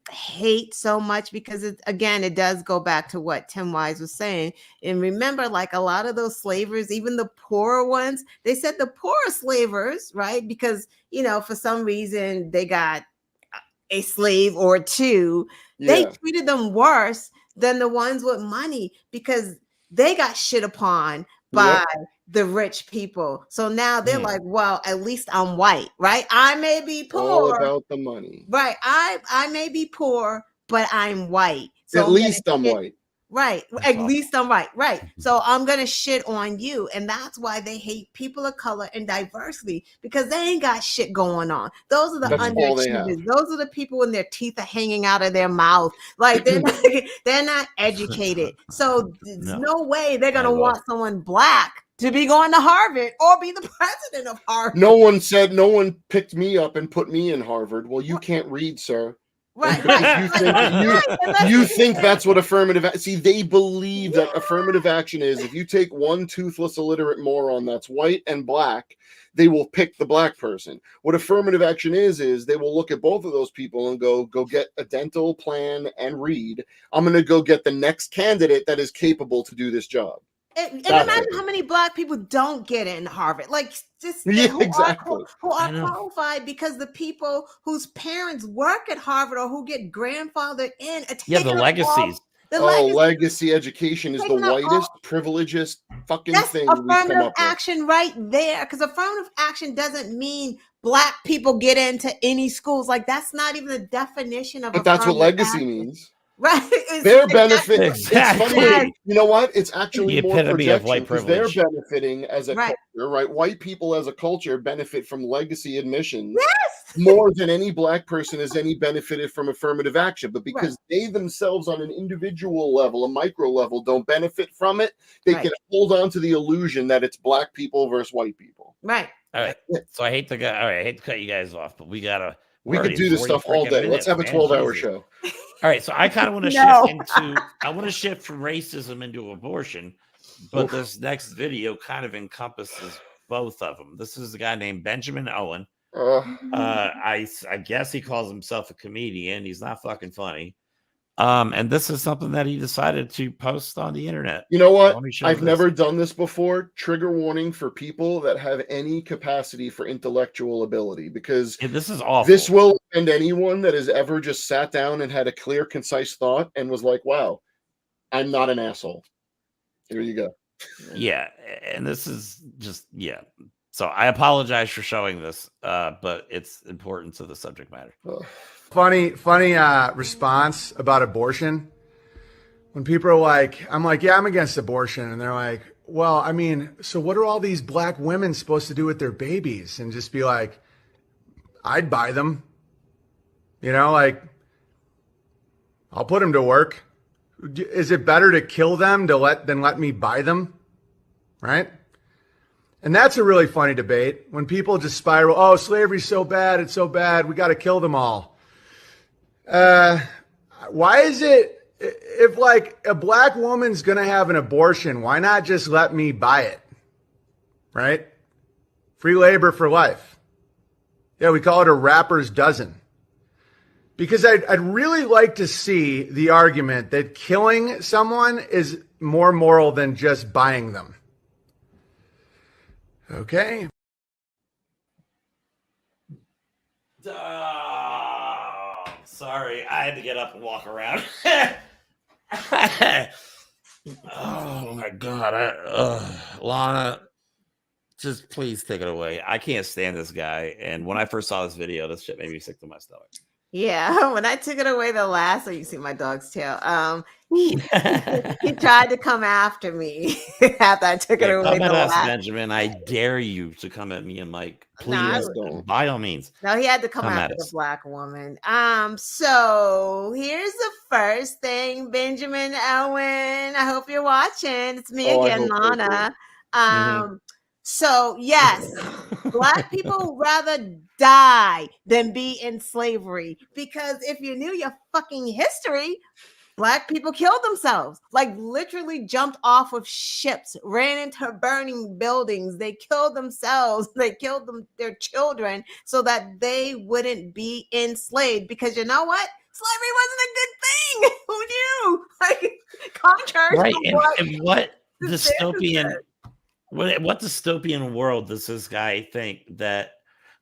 hate so much? Because it does go back to what Tim Wise was saying. And remember, a lot of those slavers, even the poorer ones, they said the poorer slavers, right? Because, for some reason they got a slave or two, they treated them worse than the ones with money, because they got shit upon by the rich people. So now they're like, well, at least I'm white, right? I may be poor. All about the money. Right. I may be poor, but I'm white. So at least I'm white. Right. At least I'm right. Right. So I'm going to shit on you. And that's why they hate people of color and diversity, because they ain't got shit going on. Those are the underachievers. Those are the people when their teeth are hanging out of their mouth. Like they're not educated. So there's no way they're going to want someone black to be going to Harvard or be the president of Harvard. No one picked me up and put me in Harvard. Well, you can't read, sir. Right. You think that's what affirmative see, they believe that affirmative action is if you take one toothless illiterate moron that's white and black, they will pick the black person. What affirmative action is they will look at both of those people and go get a dental plan and read. I'm going to go get the next candidate that is capable to do this job. And imagine how many black people don't get in Harvard. Like, just who are qualified, because the people whose parents work at Harvard or who get grandfathered in. The legacies. Legacy education is the whitest, privileged fucking thing. Affirmative action right there. Because affirmative action doesn't mean black people get into any schools. Like, that's not even the definition of. But that's what legacy means. Right. They're benefiting. Exactly. It's funny. You know what? It's actually the more projection white because they're benefiting as a culture, right? White people as a culture benefit from legacy admissions more than any black person has any benefited from affirmative action. But because they themselves on an individual level, a micro level, don't benefit from it, they can hold on to the illusion that it's black people versus white people. Right. All right. So I hate to cut you guys off, but we could do this stuff all day. Let's have a 12-hour show. All right, so I kind of want to shift from racism into abortion, but this next video kind of encompasses both of them. This is a guy named Benjamin Owen. I guess he calls himself a comedian. He's not fucking funny. And this is something that he decided to post on the internet. You know what? I've never done this before. Trigger warning for people that have any capacity for intellectual ability, because this is awful. This will offend anyone that has ever just sat down and had a clear, concise thought and was like, wow, I'm not an asshole. Here you go. Yeah. And this is just, So I apologize for showing this, but it's important to the subject matter. Funny response about abortion. When people are like, I'm like, yeah, I'm against abortion. And they're like, well, I mean, so what are all these black women supposed to do with their babies? And just be like, I'd buy them. You know, like, I'll put them to work. Is it better to kill them than let me buy them? Right? And that's a really funny debate when people just spiral. Oh, slavery's so bad. It's so bad. We got to kill them all. Why is it, if like a black woman's going to have an abortion, why not just let me buy it? Right? Free labor for life. Yeah, we call it a rapper's dozen. Because I'd really like to see the argument that killing someone is more moral than just buying them. Okay. Sorry, I had to get up and walk around. Oh my God. Lana, just please take it away. I can't stand this guy. And when I first saw this video, this shit made me sick to my stomach. Yeah, when I took it away the last, you see my dog's tail. He tried to come after me after I took it away the last. Benjamin, I dare you to come at me and Mike. Please, by all means. No, he had to come after the black woman. So here's the first thing, Benjamin Owen. I hope you're watching. It's me again, Lana. So yes, black people rather die than be in slavery, because if you knew your fucking history, black people killed themselves, like literally jumped off of ships, ran into burning buildings. They killed themselves. They killed their children so that they wouldn't be enslaved, because you know what? Slavery wasn't a good thing. Who knew? Like, contrary to and what dystopian... What dystopian world does this guy think that,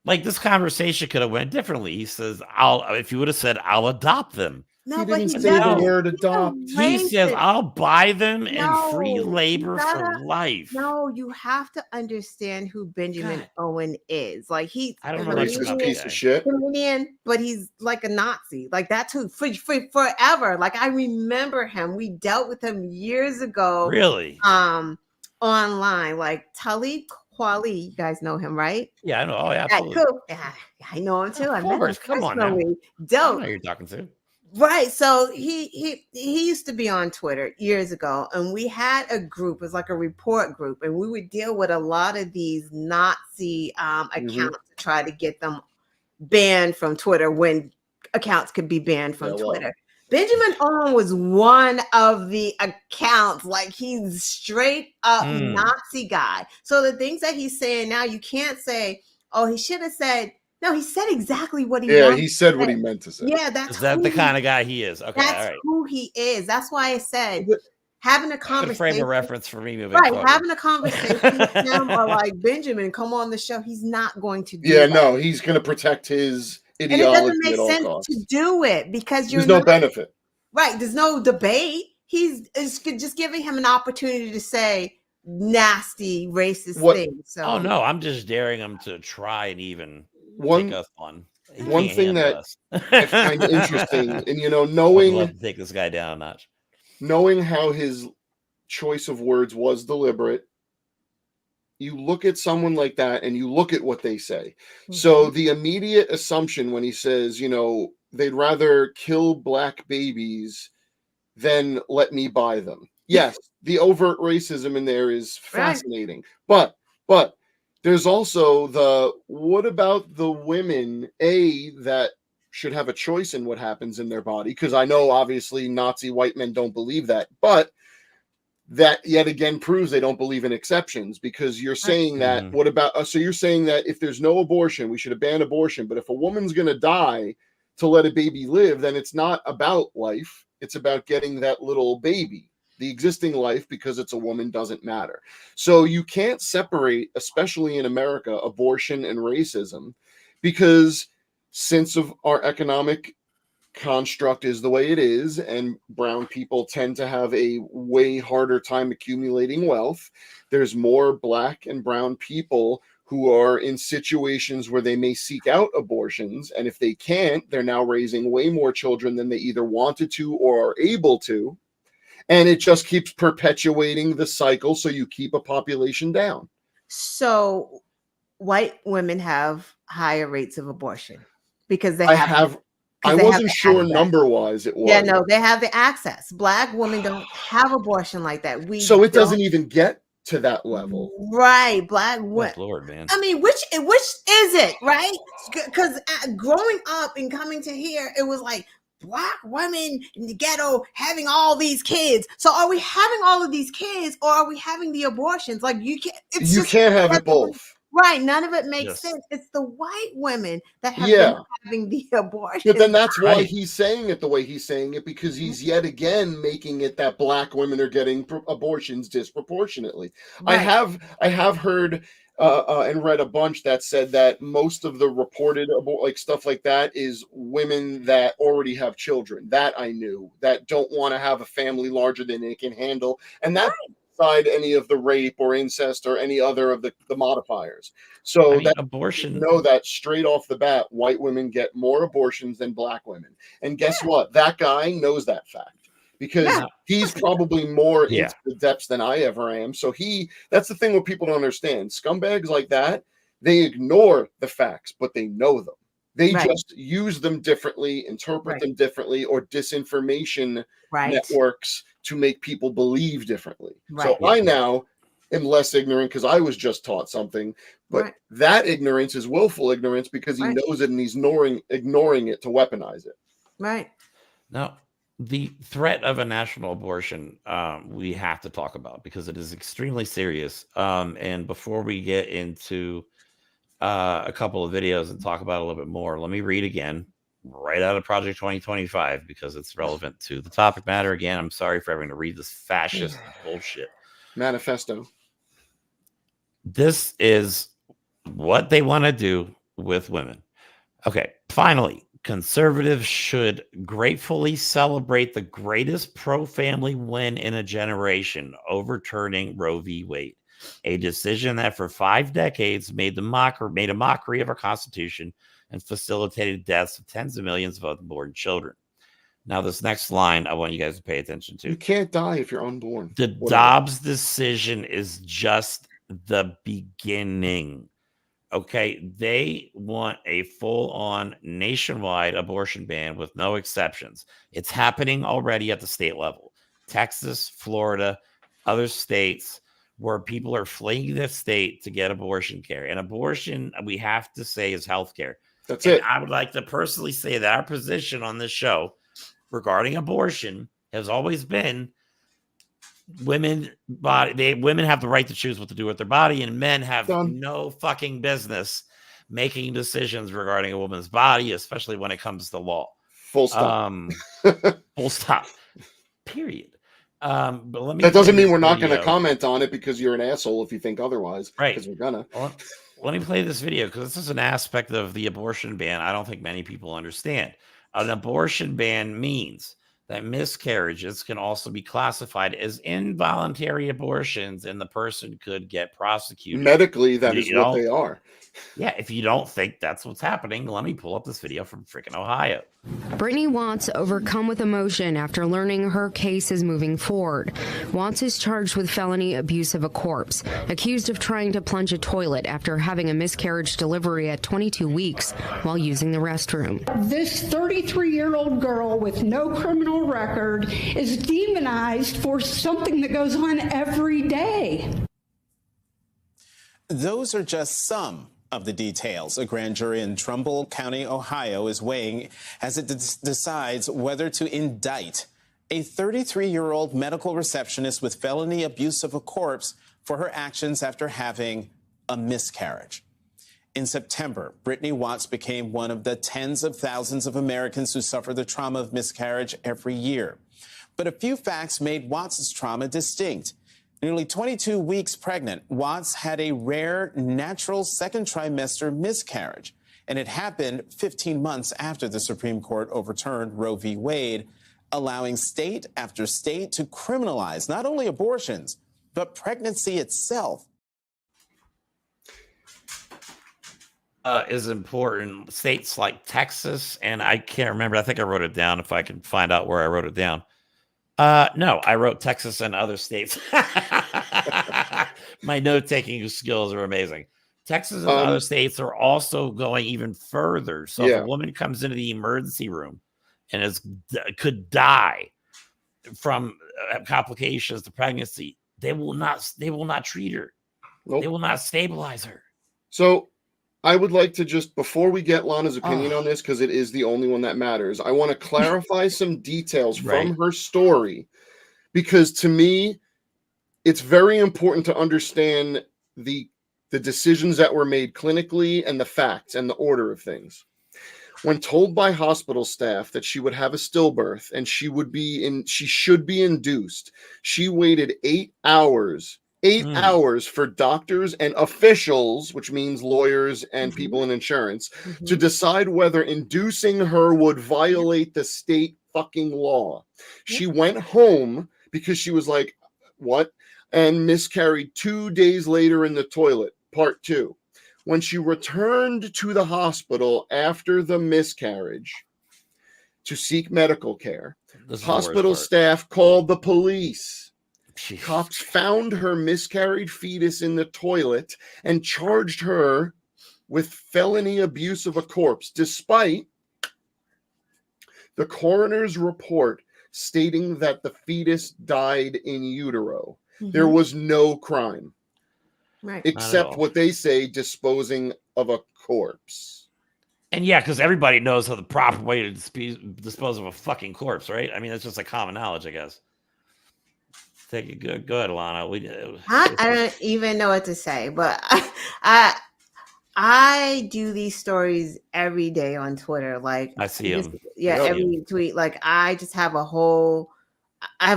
like, this conversation could have went differently? He says, if you would have said, I'll adopt them. No, He but didn't he say the doesn't. word He's adopt. a He says, racist. I'll buy them and free No, labor you for gotta. life. No, you have to understand who Benjamin God, Owen is. Like he's I don't know much Racist about the piece of guy. shit. Canadian, but he's like a Nazi. Like that's who forever. Like I remember him. We dealt with him years ago. Really? Online. Like Talib Kweli, you guys know him, right? Yeah, I know. Oh, yeah, Yeah, absolutely. cool. Yeah, I know him too. Of I met him course. Come on now. personally. I Dope. know who you're talking to. Right. So he used to be on Twitter years ago, and we had a group. It was like a report group, and we would deal with a lot of these Nazi accounts to try to get them banned from Twitter when accounts could be banned from Twitter. Benjamin Owen was one of the accounts. Like he's straight up Nazi guy. So the things that he's saying now, you can't say, "Oh, he should have said." No, he said exactly what he wanted. He said what he meant to say. Yeah, that's Is that the kind of guy he is? Okay, that's all right. who he is. That's why I said having a Good conversation. frame of reference for me moving Right, forward. having a conversation with him or like Benjamin, come on the show. He's not going to do Yeah, that. no, he's going to protect his And it doesn't ideology make at all sense costs. to do it because you're There's no not benefit. right. There's no debate. It's just giving him an opportunity to say nasty, racist things. So, oh no, I'm just daring him to try and even take us on. One thing that I find interesting, and I'd love to take this guy down a notch. Knowing how his choice of words was deliberate, you look at someone like that and you look at what they say. So the immediate assumption when he says, they'd rather kill black babies than let me buy them. Yes, the overt racism in there is fascinating. But there's also what about the women, that should have a choice in what happens in their body? Because I know obviously Nazi white men don't believe that, but that yet again proves they don't believe in exceptions, because you're saying that, what about, so you're saying that if there's no abortion, we should ban abortion, but if a woman's going to die to let a baby live, then it's not about life. It's about getting that little baby. The existing life, because it's a woman, doesn't matter. So you can't separate, especially in America, abortion and racism, because since of our economic construct is the way it is, and brown people tend to have a way harder time accumulating wealth, there's more black and brown people who are in situations where they may seek out abortions, and if they can't, they're now raising way more children than they either wanted to or are able to, and it just keeps perpetuating the cycle, so you keep a population down. So white women have higher rates of abortion because they I wasn't sure number wise it was. Yeah, no, they have the access. Black women don't have abortion like that. So it doesn't even get to that level. Right. Black women. Lord, man. I mean, which is it, right? Because growing up and coming to here, it was like black women in the ghetto having all these kids. So are we having all of these kids or are we having the abortions? Like you can't have it both. Right. None of it makes sense. It's the white women that have been having the abortion. But then that's why he's saying it the way he's saying it, because he's yet again making it that black women are getting abortions disproportionately. Right. I have heard and read a bunch that said that most of the reported stuff like that is women that already have children. That I knew, that don't want to have a family larger than they can handle, and that. Any of the rape or incest or any other of the modifiers. So that abortion, know that straight off the bat, white women get more abortions than black women. And guess what? That guy knows that fact, because he's probably more into the depths than I ever am. So that's the thing what people don't understand. Scumbags like that, they ignore the facts, but they know them. They just use them differently, interpret them differently, or disinformation networks to make people believe differently. So I now am less ignorant because I was just taught something, but that ignorance is willful ignorance because he knows it and he's ignoring it to weaponize it. Right. Now, the threat of a national abortion, we have to talk about because it is extremely serious. And before we get into a couple of videos and talk about it a little bit more, let me read again right out of Project 2025 because it's relevant to the topic matter. Again, I'm sorry for having to read this fascist bullshit manifesto. This is what they want to do with women. Okay, finally, Conservatives should gratefully celebrate the greatest pro-family win in a generation, overturning Roe v. Wade, a decision that for 5 decades made a mockery of our Constitution and facilitated deaths of tens of millions of unborn children. Now, this next line I want you guys to pay attention to. You can't die if you're unborn. The Dobbs decision is just the beginning. Okay, they want a full-on nationwide abortion ban with no exceptions. It's happening already at the state level. Texas, Florida, other states where people are fleeing the state to get abortion care. And abortion, we have to say, is health care. That's it. I would like to personally say that our position on this show regarding abortion has always been women have the right to choose what to do with their body, and men have no fucking business making decisions regarding a woman's body, especially when it comes to law. Full stop. Full stop. Period. But let me. That doesn't mean we're not going to comment on it because you're an asshole if you think otherwise. Right? Because we're gonna. Well, let me play this video because this is an aspect of the abortion ban I don't think many people understand. An abortion ban means that miscarriages can also be classified as involuntary abortions, and the person could get prosecuted. Medically, that is what they are. Yeah, if you don't think that's what's happening, let me pull up this video from freaking Ohio. Brittany Watts overcome with emotion after learning her case is moving forward. Watts is charged with felony abuse of a corpse, accused of trying to plunge a toilet after having a miscarriage delivery at 22 weeks while using the restroom. This 33-year-old girl with no criminal record is demonized for something that goes on every day. Those are just some of the details a grand jury in Trumbull County, Ohio, is weighing as it decides whether to indict a 33-year-old medical receptionist with felony abuse of a corpse for her actions after having a miscarriage. In September, Brittany Watts became one of the tens of thousands of Americans who suffer the trauma of miscarriage every year. But a few facts made Watts' trauma distinct. Nearly 22 weeks pregnant, Watts had a rare natural second trimester miscarriage, and it happened 15 months after the Supreme Court overturned Roe v. Wade, allowing state after state to criminalize not only abortions, but pregnancy itself. Is important. States like Texas, and I can't remember, I think I wrote it down if I can find out where I wrote it down. No, I wrote Texas and other states. My note-taking skills are amazing. Texas and other states are also going even further. So if a woman comes into the emergency room and could die from complications to pregnancy, they will not treat her. Nope. They will not stabilize her. So I would like to just, before we get Lana's opinion on this, because it is the only one that matters, I want to clarify some details from her story, because to me, it's very important to understand the decisions that were made clinically and the facts and the order of things. When told by hospital staff that she would have a stillbirth and she should be induced, she waited 8 hours. 8 hours for doctors and officials, which means lawyers and people in insurance, to decide whether inducing her would violate the state fucking law. She went home because she was like, what? And miscarried 2 days later in the toilet, part 2. When she returned to the hospital after the miscarriage to seek medical care, hospital staff called the police. Cops found her miscarried fetus in the toilet and charged her with felony abuse of a corpse, despite the coroner's report stating that the fetus died in utero. There was no crime, except what they say, disposing of a corpse. And yeah, because everybody knows how the proper way to dispose of a fucking corpse, right? I mean, it's just like common knowledge, I guess. Take it good, Lana. I don't even know what to say, but I do these stories every day on Twitter. Like I see them. Every tweet. Like I just have a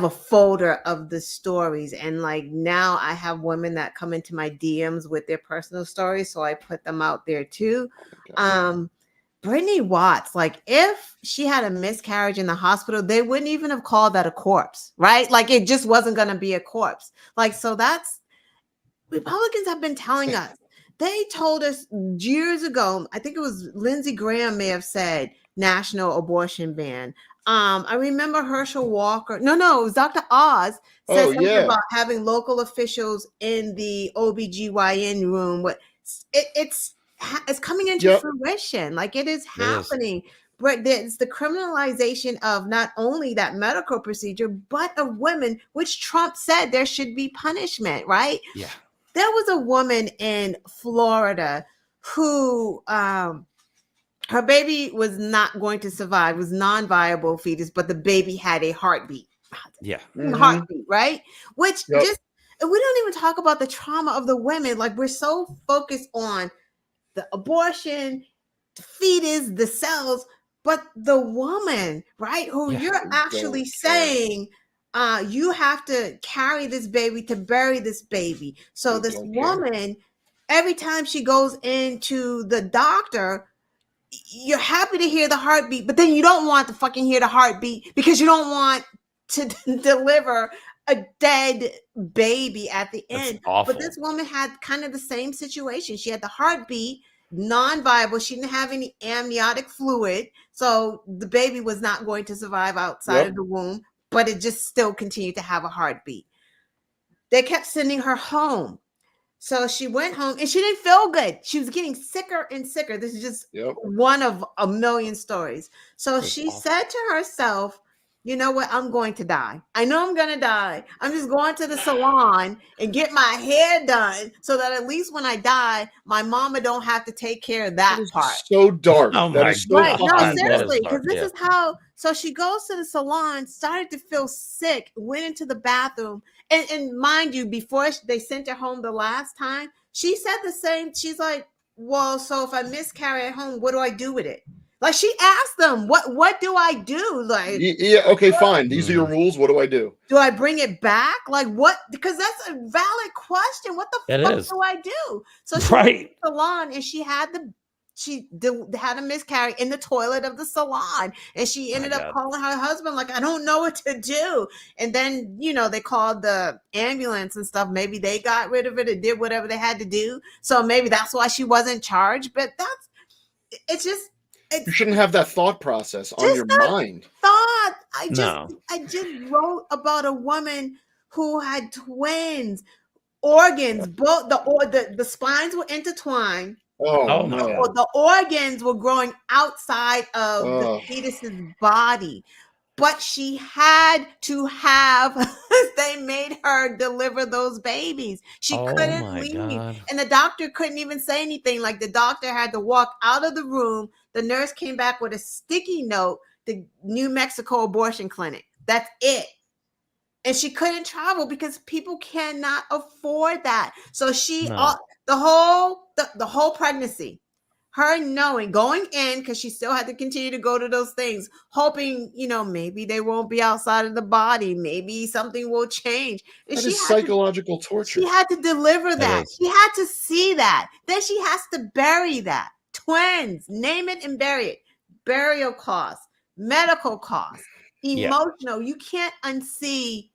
folder of the stories, and like now I have women that come into my DMs with their personal stories, so I put them out there too. Brittany Watts, like if she had a miscarriage in the hospital, they wouldn't even have called that a corpse, right? Like it just wasn't going to be a corpse. Like, so that's Republicans have been telling us. They told us years ago, I think it was Lindsey Graham may have said national abortion ban. I remember Herschel Walker. No, it was Dr. Oz said something about having local officials in the OBGYN room. What it's coming into fruition. Like it is happening. But it's the criminalization of not only that medical procedure, but of women, which Trump said there should be punishment, right? Yeah. There was a woman in Florida who her baby was not going to survive, was non-viable fetus, but the baby had a heartbeat. Yeah. Heartbeat, right? Which just, we don't even talk about the trauma of the women. Like we're so focused on the abortion, the fetus, the cells, but the woman, right? Who you're actually saying, you have to carry this baby to bury this baby. So this woman, every time she goes into the doctor, you're happy to hear the heartbeat, but then you don't want to fucking hear the heartbeat because you don't want to deliver a dead baby at the end. But this woman had kind of the same situation. She had the heartbeat, non-viable. She didn't have any amniotic fluid. So the baby was not going to survive outside of the womb, but it just still continued to have a heartbeat. They kept sending her home. So she went home and she didn't feel good. She was getting sicker and sicker. This is just one of a million stories. So she said to herself, you know what? I'm going to die. I know I'm going to die. I'm just going to the salon and get my hair done so that at least when I die, my mama don't have to take care of that part. So dark. Oh that my is so Right. No, fucking seriously, dark. because this is how. So she goes to the salon, started to feel sick, went into the bathroom, and mind you, before they sent her home the last time, she said the same. She's like, "Well, so if I miscarry at home, what do I do with it?" Like she asked them, "What do I do?" Like, okay, fine. These are your rules. What do I do? Do I bring it back? Like what? Because that's a valid question. What the fuck do I do? So she went to the salon and she had a miscarriage in the toilet of the salon, and she ended up calling her husband like, I don't know what to do. And then they called the ambulance and stuff. Maybe they got rid of it and did whatever they had to do. So maybe that's why she wasn't charged. But it's just. You shouldn't have that thought process on your mind. I just wrote about a woman who had twins, organs, both the spines were intertwined. Oh no. The organs were growing outside of the fetus's body. But she had to have, they made her deliver those babies. She couldn't leave. And the doctor couldn't even say anything. Like the doctor had to walk out of the room. The nurse came back with a sticky note, the New Mexico abortion clinic. That's it. And she couldn't travel because people cannot afford that. So the whole pregnancy, her knowing, going in, because she still had to continue to go to those things, hoping, maybe they won't be outside of the body. Maybe something will change. And that is psychological torture. She had to deliver that. She had to see that. Then she has to bury that. Twins, name it and bury it. Burial costs, medical costs, emotional. You can't unsee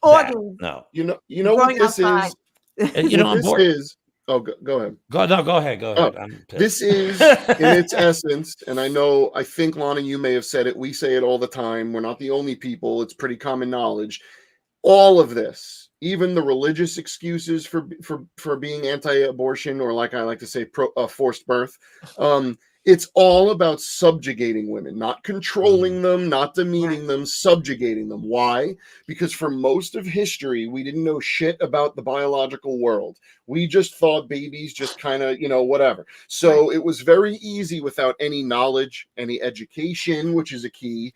organs. No. You know what this is? This is. Oh, go ahead. Go ahead. This is in its essence, and I think Lana, you may have said it. We say it all the time. We're not the only people. It's pretty common knowledge. All of this, even the religious excuses for being anti-abortion, or like I like to say, forced birth. It's all about subjugating women, not controlling them, not demeaning them, subjugating them. Why? Because for most of history, we didn't know shit about the biological world. We just thought babies just kind of, whatever. So it was very easy without any knowledge, any education, which is a key,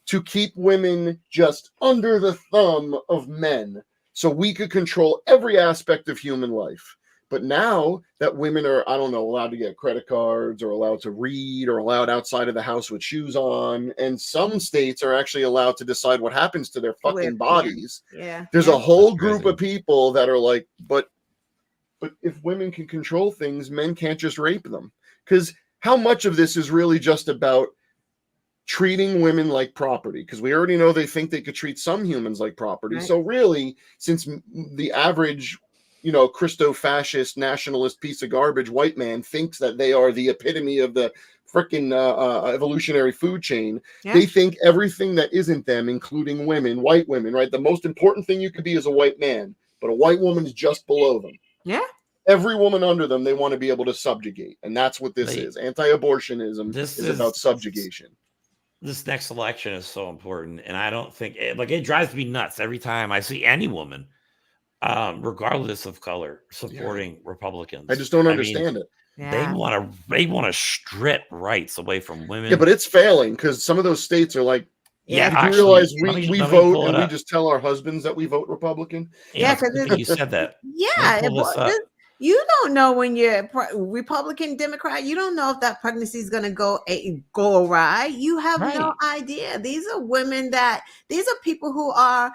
to keep women just under the thumb of men so we could control every aspect of human life. But now that women are, allowed to get credit cards or allowed to read or allowed outside of the house with shoes on, and some states are actually allowed to decide what happens to their fucking bodies. There's a whole group of people that are like, but if women can control things, men can't just rape them. Because how much of this is really just about treating women like property? Because we already know they think they could treat some humans like property. Right. So really, since the average, Christo-fascist, nationalist piece of garbage white man thinks that they are the epitome of the freaking evolutionary food chain, they think everything that isn't them, including women, white women, right? The most important thing you could be is a white man, but a white woman is just below them. Yeah. Every woman under them, they want to be able to subjugate. And that's what this is. Anti-abortionism is about subjugation. This next election is so important. And I don't think, it drives me nuts every time I see any woman, regardless of color, supporting Republicans. I just don't understand it. They want to strip rights away from women. Yeah, but it's failing because some of those states are like, you realize we vote and we up. just tell our husbands that we vote Republican. Yeah, because you said that. Yeah, you don't know when you're Republican, Democrat. You don't know if that pregnancy is going to go awry. You have no idea. These are women these are people who are,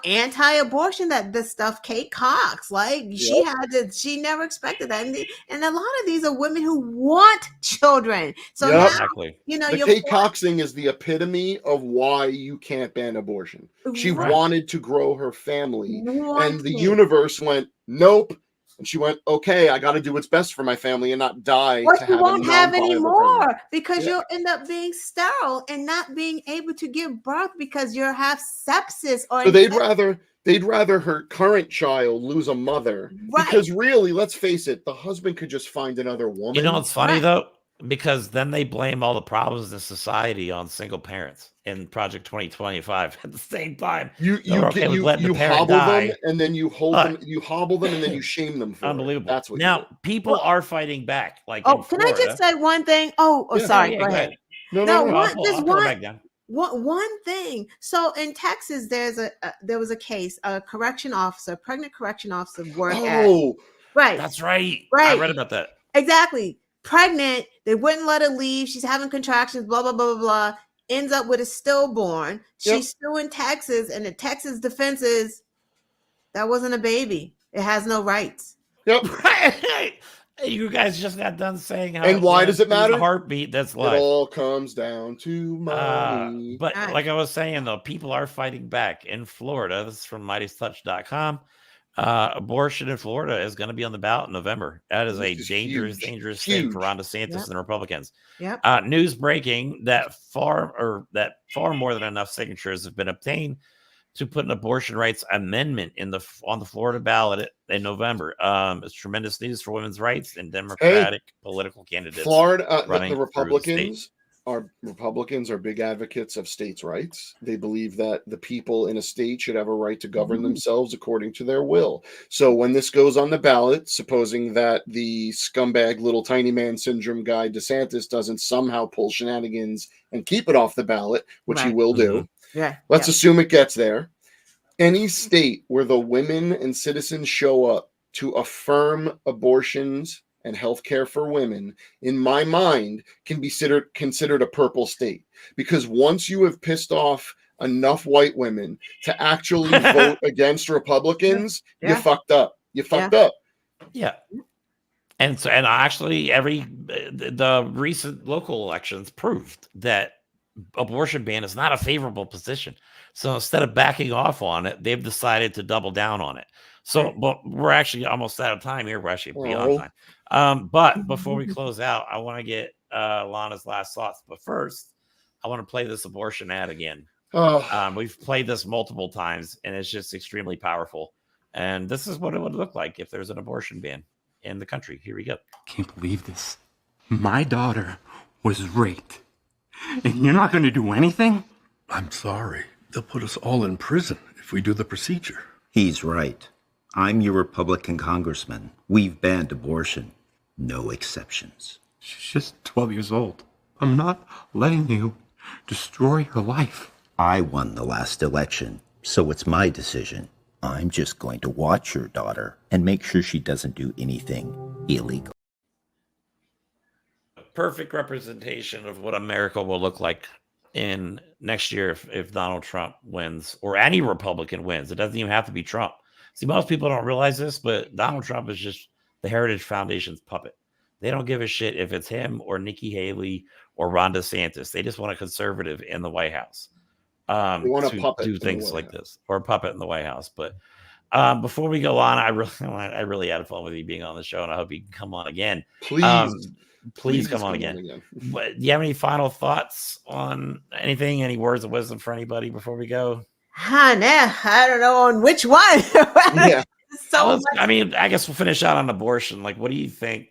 anti-abortion. That this stuff, Kate Cox, she never expected that, and a lot of these are women who want children. So now, the Kate Cox thing is the epitome of why you can't ban abortion. She wanted to grow her family, and the universe went, nope. And she went, okay, I got to do what's best for my family and not die. But you won't have any more because you'll end up being sterile and not being able to give birth because you'll have sepsis. So they'd rather her current child lose a mother because really, let's face it, the husband could just find another woman. You know what's funny though? Because then they blame all the problems in society on single parents in Project 2025. At the same time, you hobble them and then you hold them, you hobble them and then you shame them for unbelievable. That's what now people are fighting back. Like, can I just say one thing? Sorry, go ahead. No. One thing. So in Texas, there was a case, a pregnant correction officer worked at. Right. That's right. I read about that. Exactly. Pregnant, they wouldn't let her leave. She's having contractions, blah, blah, blah, blah, blah. Ends up with a stillborn. She's still in Texas, and the Texas defense is that wasn't a baby. It has no rights. Yep. You guys just got done saying how. And why does it matter? A heartbeat. That's life. It all comes down to money. But like I was saying, though, people are fighting back in Florida. This is from MeidasTouch.com. Abortion in Florida is going to be on the ballot in November. That is a dangerous thing for Ron DeSantis and the Republicans. News breaking that far more than enough signatures have been obtained to put an abortion rights amendment on the Florida ballot in November. It's tremendous news for women's rights and Democratic political candidates. Florida, the Republicans are big advocates of states' rights. They believe that the people in a state should have a right to govern themselves according to their will. So when this goes on the ballot, supposing that the scumbag little tiny man syndrome guy DeSantis doesn't somehow pull shenanigans and keep it off the ballot, which he will do. Let's assume it gets there. Any state where the women and citizens show up to affirm abortions and healthcare for women, in my mind, can be considered a purple state. Because once you have pissed off enough white women to actually vote against Republicans, you fucked up. You fucked up. Yeah. And actually the recent local elections proved that abortion ban is not a favorable position. So instead of backing off on it, they've decided to double down on it. So, but we're actually almost out of time here. We're actually beyond time. But before we close out, I want to get Lana's last thoughts. But first, I want to play this abortion ad again. We've played this multiple times, and it's just extremely powerful. And this is what it would look like if there's an abortion ban in the country. Here we go. Can't believe this. My daughter was raped. And you're not going to do anything? I'm sorry. They'll put us all in prison if we do the procedure. He's right. I'm your Republican congressman. We've banned abortion. No exceptions. She's just 12 years old. I'm not letting you destroy her life. I won the last election, so it's my decision. I'm just going to watch your daughter and make sure she doesn't do anything illegal. Perfect representation of what America will look like in next year if Donald Trump wins or any Republican wins. It doesn't even have to be Trump. See, most people don't realize this, but Donald Trump is just the Heritage Foundation's puppet. They don't give a shit if it's him or Nikki Haley or Ron DeSantis. They just want a conservative in the White House They want a to puppet do in the things White like House. this, or a puppet in the White House. But before we go on, I really had fun with you being on the show, and I hope you can come on again. Please come on again. But do you have any final thoughts on anything? Any words of wisdom for anybody before we go? I don't know on which one. Yeah. So much. I mean, I guess we'll finish out on abortion. Like, what do you think?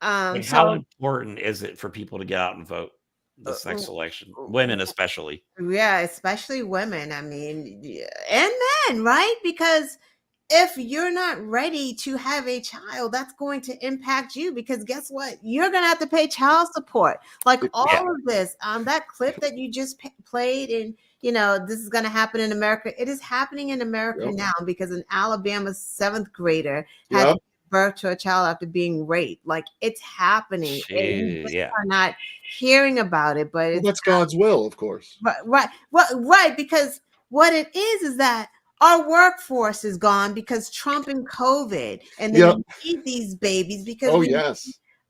Like, how important is it for people to get out and vote this next election? Women, especially. Yeah, especially women. I mean, and men, right? Because if you're not ready to have a child, that's going to impact you, because guess what? You're going to have to pay child support. Like all of this, that clip that you just played, and this is going to happen in America. It is happening in America now, because an Alabama 7th grader had to give birth to a child after being raped. Like, it's happening. And we just are not hearing about it, but that's God's will, of course. Right. Because what it is that our workforce is gone because Trump and COVID, and then you need these babies because we need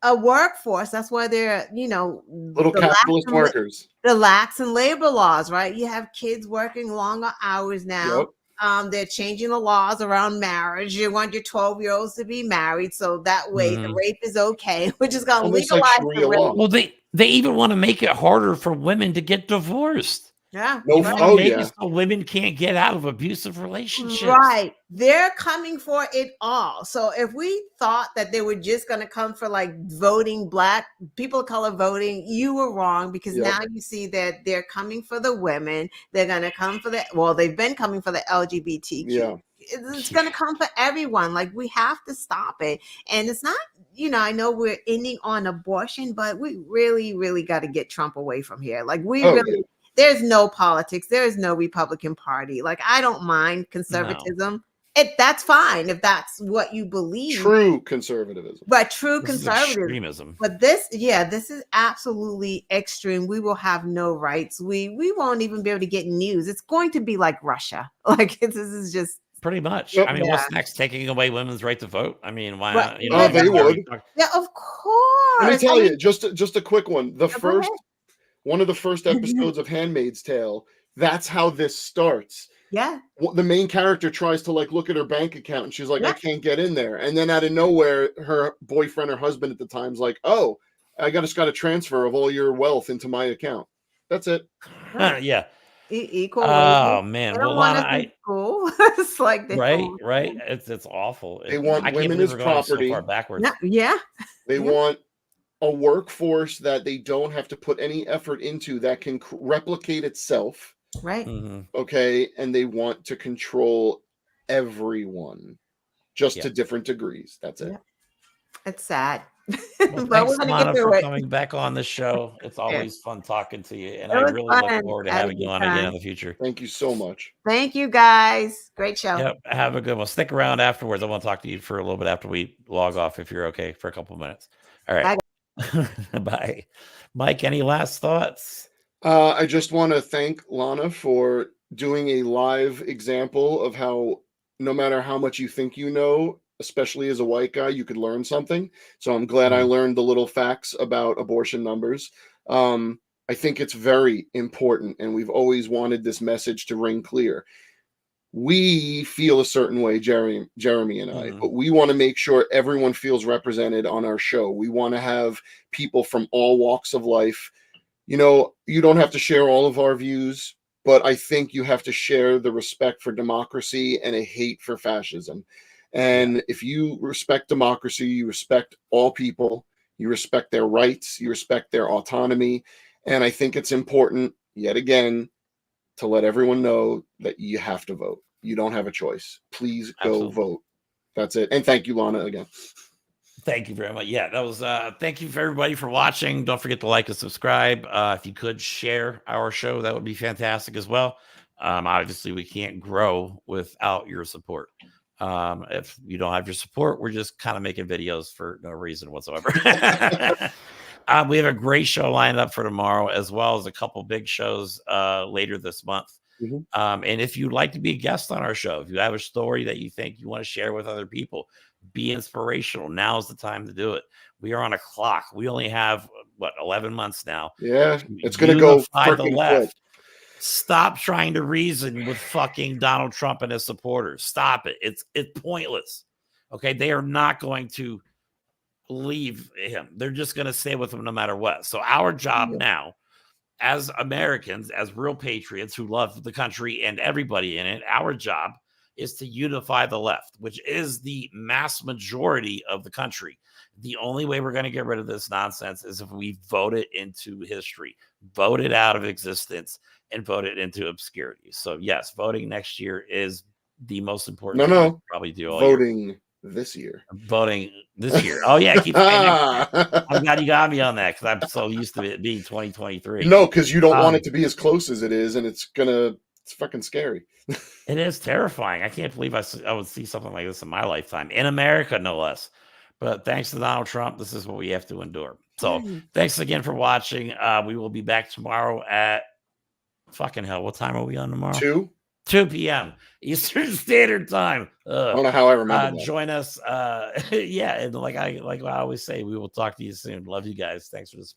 a workforce. That's why they're, little capitalist workers. The lax and labor laws, right? You have kids working longer hours now. They're changing the laws around marriage. You want your 12-year-olds to be married, so that way the rape is okay. We're just going to legalize the rape. Well, they even want to make it harder for women to get divorced. Yeah. So women can't get out of abusive relationships. Right. They're coming for it all. So if we thought that they were just going to come for like voting, black people of color voting, you were wrong, because now you see that they're coming for the women. They're going to come for they've been coming for the LGBTQ. Yeah. It's going to come for everyone. Like, we have to stop it. And it's not, I know we're ending on abortion, but we really, really got to get Trump away from here. Like, there's no politics. There is no Republican Party. Like, I don't mind conservatism. That's fine if that's what you believe. True conservatism. But true conservatism. Extremism. But this is absolutely extreme. We will have no rights. We won't even be able to get news. It's going to be like Russia. Like, this is just pretty much. I mean, what's next? Taking away women's right to vote? I mean, why not? They would. Yeah, of course. Let me tell you, just a quick one. One of the first episodes of Handmaid's Tale, that's how this starts. Yeah. The main character tries to look at her bank account, and she's like, I can't get in there. And then out of nowhere, her boyfriend or husband at the time's like, oh, I just got a transfer of all your wealth into my account. That's it. Yeah. Equal. Oh man. They don't want us in school. It's like right. It's awful. They want women as property. So far backwards. Yeah. They want a workforce that they don't have to put any effort into, that can replicate itself. Right. Mm-hmm. Okay. And they want to control everyone just to different degrees. That's it. Yeah. It's sad. Well, but thanks, Lana, for coming back on the show. It's always fun talking to you. And I really look forward to having you on again in the future. Thank you so much. Thank you, guys. Great show. Yep. Have a good one. Stick around afterwards. I want to talk to you for a little bit after we log off, if you're okay, for a couple of minutes. All right. Bye. Mike, any last thoughts? I just want to thank Lana for doing a live example of how, no matter how much you think you know, especially as a white guy, you could learn something. So I'm glad I learned the little facts about abortion numbers. I think it's very important, and we've always wanted this message to ring clear. We feel a certain way, Jeremy and I, but we want to make sure everyone feels represented on our show. We want to have people from all walks of life. You don't have to share all of our views, but I think you have to share the respect for democracy and a hate for fascism. And if you respect democracy, you respect all people, you respect their rights, you respect their autonomy. And I think it's important, yet again, to let everyone know that you have to vote. You don't have a choice. Please go vote. That's it. And thank you, Lana, again. Thank you very much. Yeah, that was thank you for everybody for watching. Don't forget to like and subscribe. If you could share our show, that would be fantastic as well. Obviously, we can't grow without your support. If you don't have your support, we're just kind of making videos for no reason whatsoever. We have a great show lined up for tomorrow, as well as a couple big shows later this month. And if you'd like to be a guest on our show, if you have a story that you think you want to share with other people, Be inspirational. Now's the time to do it. We are on a clock. We only have 11 months now. Yeah, it's going to go Unify the freaking left. quick. Stop trying to reason with fucking Donald Trump and his supporters. Stop it. It's pointless. Okay, they are not going to leave him. They're just going to stay with him no matter what. So our job now, as Americans, as real patriots who love the country and everybody in it, our job is to unify the left, which is the mass majority of the country. The only way we're going to get rid of this nonsense is if we vote it into history, vote it out of existence, and vote it into obscurity. So yes, voting next year is the most important thing we probably do all voting year. This year. Voting this year. Oh yeah, keep saying I'm glad you got me on that because I'm so used to it being 2023. No, because you don't want it to be as close as it is, and it's fucking scary. It is terrifying. I can't believe I would see something like this in my lifetime, in America, no less. But thanks to Donald Trump, this is what we have to endure. So thanks again for watching. We will be back tomorrow at fucking hell. What time are we on tomorrow? 2 p.m. Eastern Standard Time. I don't know how I remember that. Join us. Yeah, and like I always say, we will talk to you soon. Love you guys. Thanks for the support.